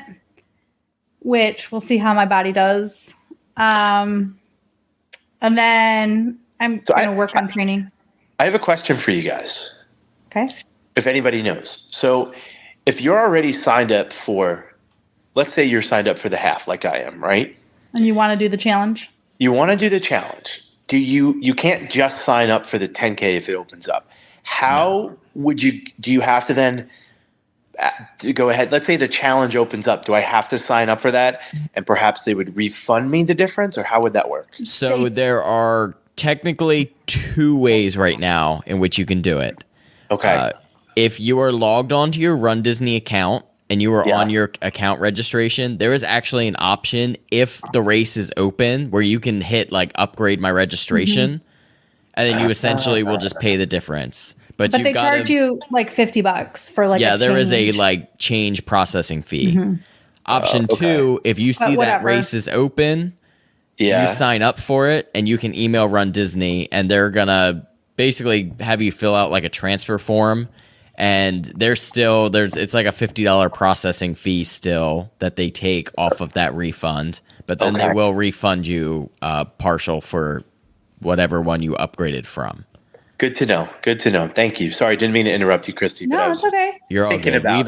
which we'll see how my body does. And then I'm So going to work on training. I have a question for you guys, Okay. if anybody knows. So, if you're already signed up for, let's say you're signed up for the half, like I am, right? And you want to do the challenge? you want to do the challenge. You can't just sign up for the 10K if it opens up. How would you? Do you have to then to go ahead? Let's say the challenge opens up. Do I have to sign up for that, and perhaps they would refund me the difference, or how would that work? So there are technically 2 ways right now in which you can do it. Okay. If you are logged onto your Run Disney account and you are on your account registration, there is actually an option if the race is open where you can hit like upgrade my registration, and then you essentially will just pay the difference. But they charge you like $50 for like there is a like change processing fee. Option 2, if you see that race is open, you sign up for it and you can email Run Disney and they're gonna basically have you fill out like a transfer form. And it's like a $50 processing fee still that they take off of that refund, but then they will refund you partial for whatever one you upgraded from. Good to know. Thank you. Sorry, didn't mean to interrupt you, Christy. No, it's okay. You're all thinking good. about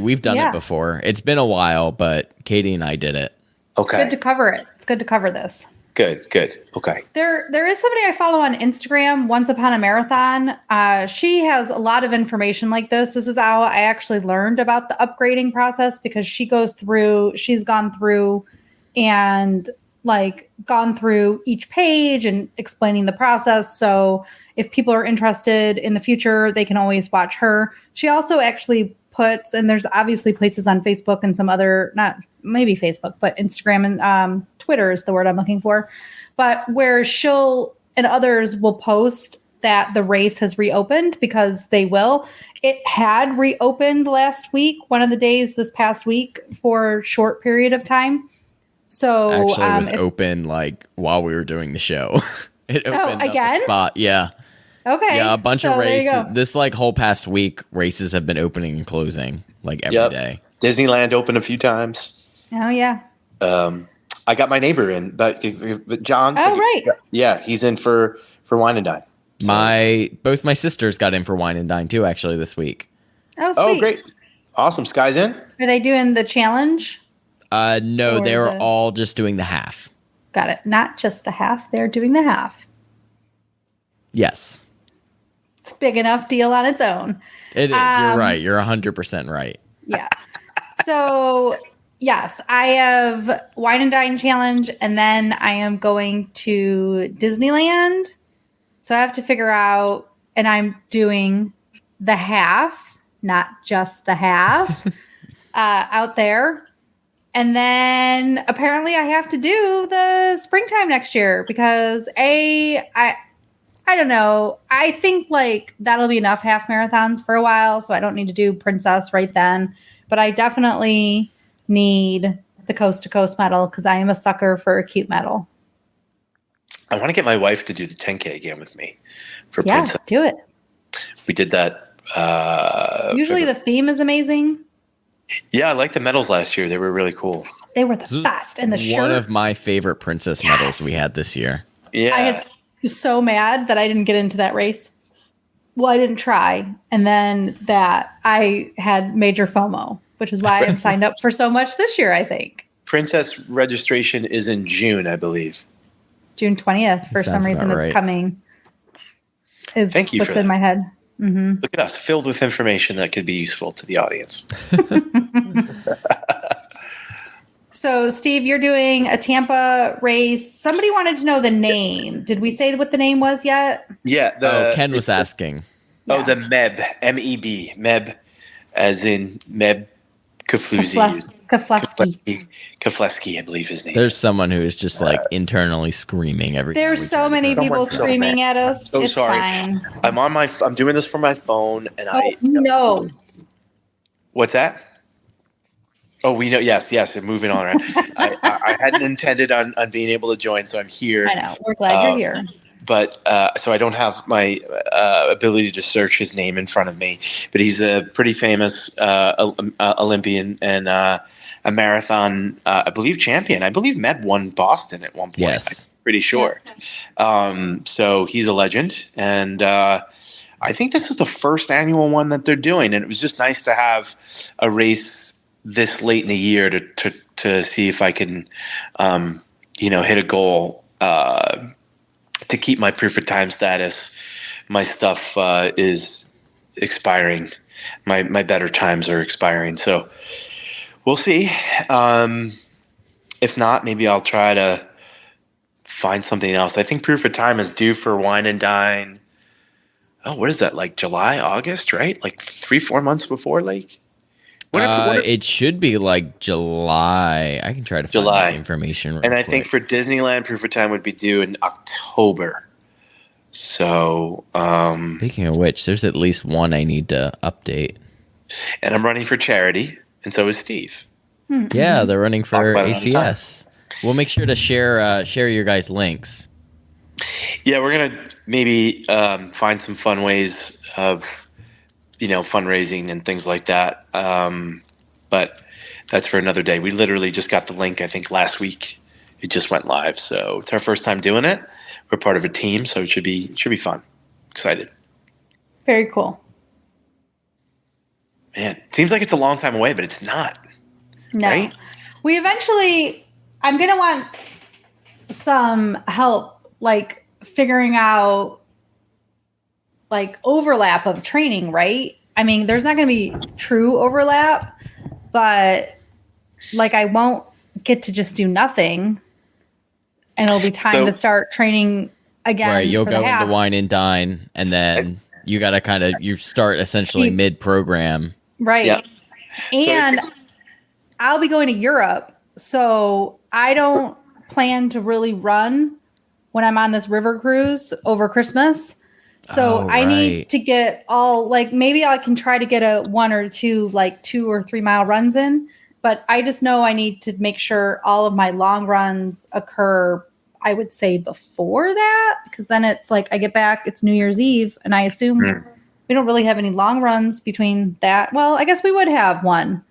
We've done it before. It's been a while, but Katie and I did it. Okay. It's good to cover it. It's good to cover this. Good. Okay. There is somebody I follow on Instagram, Once Upon a Marathon. She has a lot of information like this. This is how I actually learned about the upgrading process because she's gone through and like gone through each page and explaining the process. So if people are interested in the future, they can always watch her. She also actually puts, and there's obviously places on Facebook and some other, not maybe Facebook, but Instagram and Twitter is the word I'm looking for, but where she'll and others will post that the race has reopened because they will. It had reopened last week, one of the days this past week for a short period of time. So actually it was open like while we were doing the show. It opened up a spot. Yeah. Okay. Yeah, a bunch of races. This like whole past week, races have been opening and closing like every day. Disneyland opened a few times. Oh yeah. I got my neighbor in, but John. Oh right. Yeah, he's in for Wine and Dine. So. Both my sisters got in for Wine and Dine too. Actually, this week. Oh, sweet. Oh, great! Awesome. Sky's in. Are they doing the challenge? No, they're all just doing the half. Got it. Not just the half. They're doing the half. Yes. It's a big enough deal on its own. It is. You're right. You're 100% right. Yeah. So, yes, I have Wine and Dine Challenge, and then I am going to Disneyland. So I have to figure out, and I'm doing the half, not just the half, out there. And then apparently I have to do the springtime next year because I don't know. I think like that'll be enough half marathons for a while. So I don't need to do Princess right then, but I definitely need the Coast to Coast medal because I am a sucker for a cute medal. I want to get my wife to do the 10K again with me for Yeah, Princess. do it. We did that. Usually the theme is amazing. Yeah, I liked the medals last year. They were really cool. They were the best. And the shirt. One of my favorite princess medals we had this year. Yeah. I was so mad that I didn't get into that race. Well, I didn't try. And then that I had major FOMO, which is why I'm signed up for so much this year, I think. Princess registration is in June, I believe. June 20th. For some reason, it's coming. Thank you what's for in that. my head. Mm-hmm. Look at us, filled with information that could be useful to the audience. So, Steve, you're doing a Tampa race. Somebody wanted to know the name. Did we say what the name was yet? Yeah. Ken was asking. Oh, the MEB, MEB, MEB, as in Meb Keflezighi, I believe his name. There's someone who is just like internally screaming every time. There's so many people screaming at us. So it's sorry. Fine. I'm doing this from my phone, and no. What's that? Oh, we know. Yes. And moving on. Right? I hadn't intended on being able to join, so I'm here. I know. We're glad you're here. But so I don't have my ability to search his name in front of me. But he's a pretty famous Olympian and a marathon, I believe, champion. I believe Meb won Boston at one point. Yes. I'm pretty sure. So he's a legend. And I think this is the first annual one that they're doing. And it was just nice to have a race this late in the year to see if I can, hit a goal to keep my proof of time status. My stuff is expiring. My better times are expiring. So we'll see. If not, maybe I'll try to find something else. I think proof of time is due for Wine and Dine. Oh, what is that? Like July, August, right? Like 3-4 months before Lake? It should be like July. I can try to find that information. And I think for Disneyland, proof of time would be due in October. So, speaking of which, there's at least one I need to update. And I'm running for charity, and so is Steve. Yeah, they're running for ACS. We'll make sure to share your guys' links. Yeah, we're gonna maybe find some fun ways of fundraising and things like that. But that's for another day. We literally just got the link, I think, last week. It just went live, so it's our first time doing it. We're part of a team, so it should be fun. Excited. Very cool. Man, it seems like it's a long time away, but it's not. No. Right? We eventually, I'm going to want some help, like figuring out like overlap of training, right? I mean, there's not going to be true overlap, but like I won't get to just do nothing. And it'll be time to start training again. Right, you'll go into Wine and Dine, and then you got to you start essentially mid-program. Right. Yeah. And I'll be going to Europe, so I don't plan to really run when I'm on this river cruise over Christmas. So I need to get maybe I can try to get a 1 or 2, like 2 or 3 mile runs in. But I just know I need to make sure all of my long runs occur, I would say, before that. Because then it's like I get back, it's New Year's Eve, and I assume we don't really have any long runs between that. Well, I guess we would have one.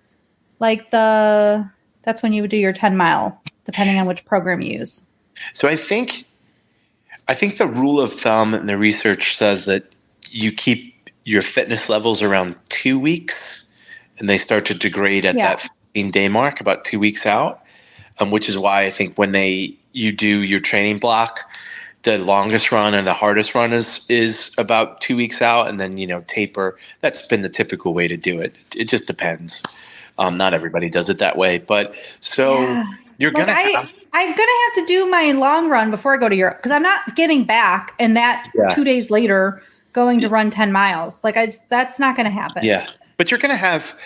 Like that's when you would do your 10 mile, depending on which program you use. So I think the rule of thumb and the research says that you keep your fitness levels around 2 weeks, and they start to degrade at that 15-day mark, about 2 weeks out, which is why I think when you do your training block, the longest run and the hardest run is about 2 weeks out, and then taper. That's been the typical way to do it. It just depends. Not everybody does it that way, but you're gonna. I'm gonna have to do my long run before I go to Europe because I'm not getting back and that 2 days later going to run 10 miles. Like that's not going to happen. Yeah, but you're gonna have.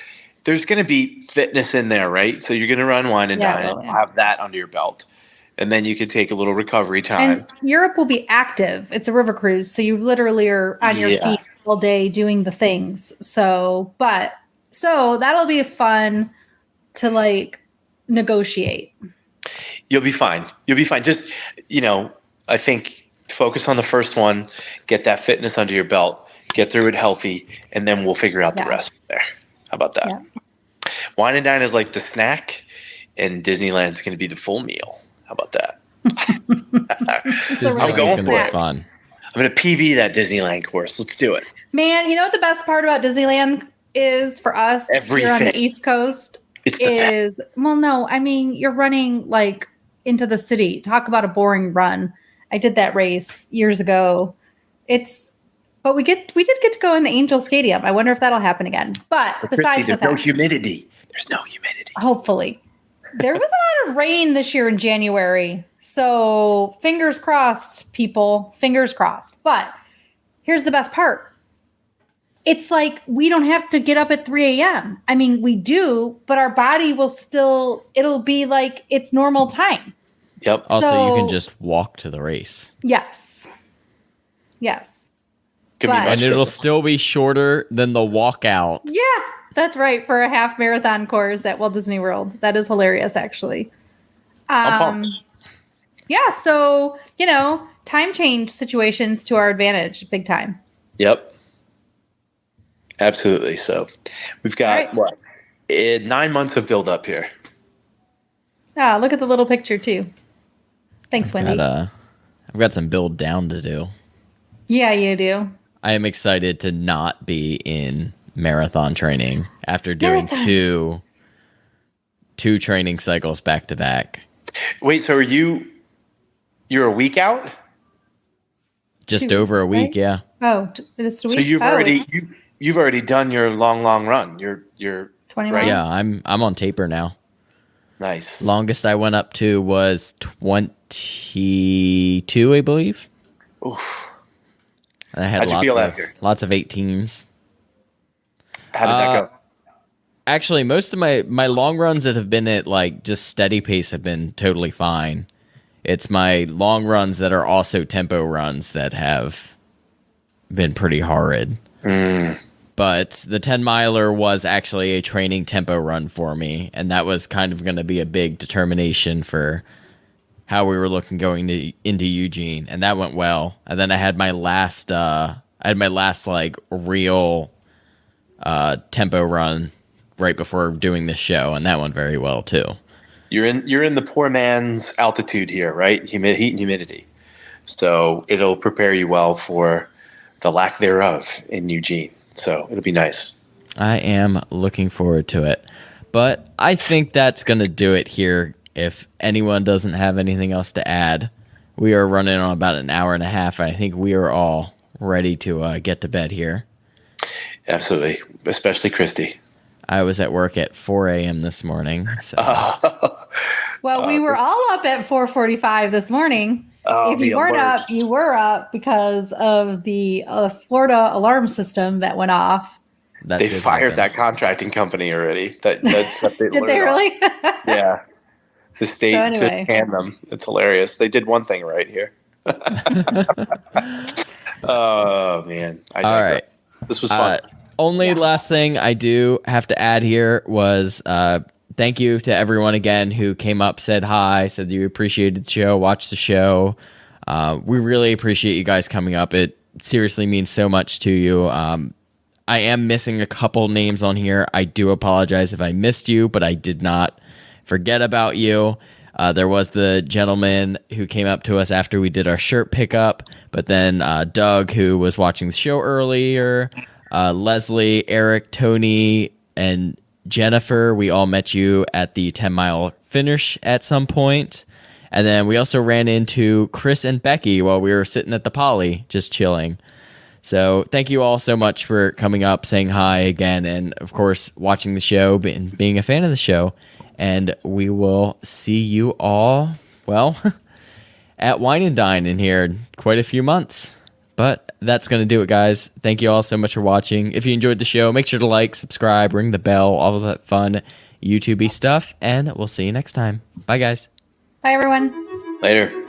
There's going to be fitness in there, right? So you're going to run Wine and Dine and have that under your belt. And then you can take a little recovery time. And Europe will be active. It's a river cruise. So you literally are on your feet all day doing the things. So that'll be fun to like negotiate. You'll be fine. Just, I think focus on the first one, get that fitness under your belt, get through it healthy, and then we'll figure out the rest there. How about that? Yeah. Wine and Dine is like the snack, and Disneyland's going to be the full meal. How about that? I'm going for it. Fun. I'm going to PB that Disneyland course. Let's do it. Man, you know what the best part about Disneyland is for us here on the East Coast? You're running like into the city. Talk about a boring run. I did that race years ago. But we did get to go into Angel Stadium. I wonder if that'll happen again. But besides Christy, there's no humidity. There's no humidity. Hopefully. There was a lot of rain this year in January. So fingers crossed, people. Fingers crossed. But here's the best part. It's like we don't have to get up at 3 a.m. I mean, we do, but our body will it'll be like it's normal time. Yep. Also, you can just walk to the race. Yes. And it'll still be shorter than the walkout. Yeah, that's right. For a half marathon course at Walt Disney World. That is hilarious, actually. Yeah, so, time change situations to our advantage, big time. Yep. Absolutely. So we've got 9 months of build up here. Ah, look at the little picture, too. Thanks, Wendy. I've got some build down to do. Yeah, you do. I am excited to not be in marathon training after doing two training cycles back to back. Wait, so are you You're a week out. Just 2 over a weeks, week, right? yeah. Oh, it's a week. So you've Oh, already you've already done your long run. You're 20 right? miles. Yeah, I'm on taper now. Nice. Longest I went up to was 22, I believe. Oof. And I had How'd you feel after? lots of 18s. How did that go? Actually, most of my long runs that have been at like just steady pace have been totally fine. It's my long runs that are also tempo runs that have been pretty horrid. But the 10 miler was actually a training tempo run for me, and that was kind of going to be a big determination for how we were looking going into Eugene, and that went well. And then I had my last like real tempo run right before doing this show, and that went very well too. You're in the poor man's altitude here, right? Heat and humidity. So it'll prepare you well for the lack thereof in Eugene. So it'll be nice. I am looking forward to it. But I think that's going to do it here. If anyone doesn't have anything else to add, we are running on about an hour and a half. I think we are all ready to get to bed here. Absolutely. Especially Christy. I was at work at 4 a.m. this morning. So. Well, we were all up at 4:45 this morning. If you weren't up, you were up because of the Florida alarm system that went off. They fired that contracting company already. That's Did they really? Yeah. The state just canned them. It's hilarious. They did one thing right here. Oh, man. All right. This was fun. Last thing I do have to add here was thank you to everyone again who came up, said hi, said you appreciated the show, watched the show. We really appreciate you guys coming up. It seriously means so much to you. I am missing a couple names on here. I do apologize if I missed you, but I did not forget about you. There was the gentleman who came up to us after we did our shirt pickup, but then Doug, who was watching the show earlier, Leslie, Eric, Tony, and Jennifer. We all met you at the 10-mile finish at some point. And then we also ran into Chris and Becky while we were sitting at the Poly, just chilling. So thank you all so much for coming up, saying hi again, and of course, watching the show, being a fan of the show. And we will see you all, well, at Wine and Dine in here in quite a few months. But that's going to do it, guys. Thank you all so much for watching. If you enjoyed the show, make sure to like, subscribe, ring the bell, all of that fun YouTube-y stuff. And we'll see you next time. Bye, guys. Bye, everyone. Later.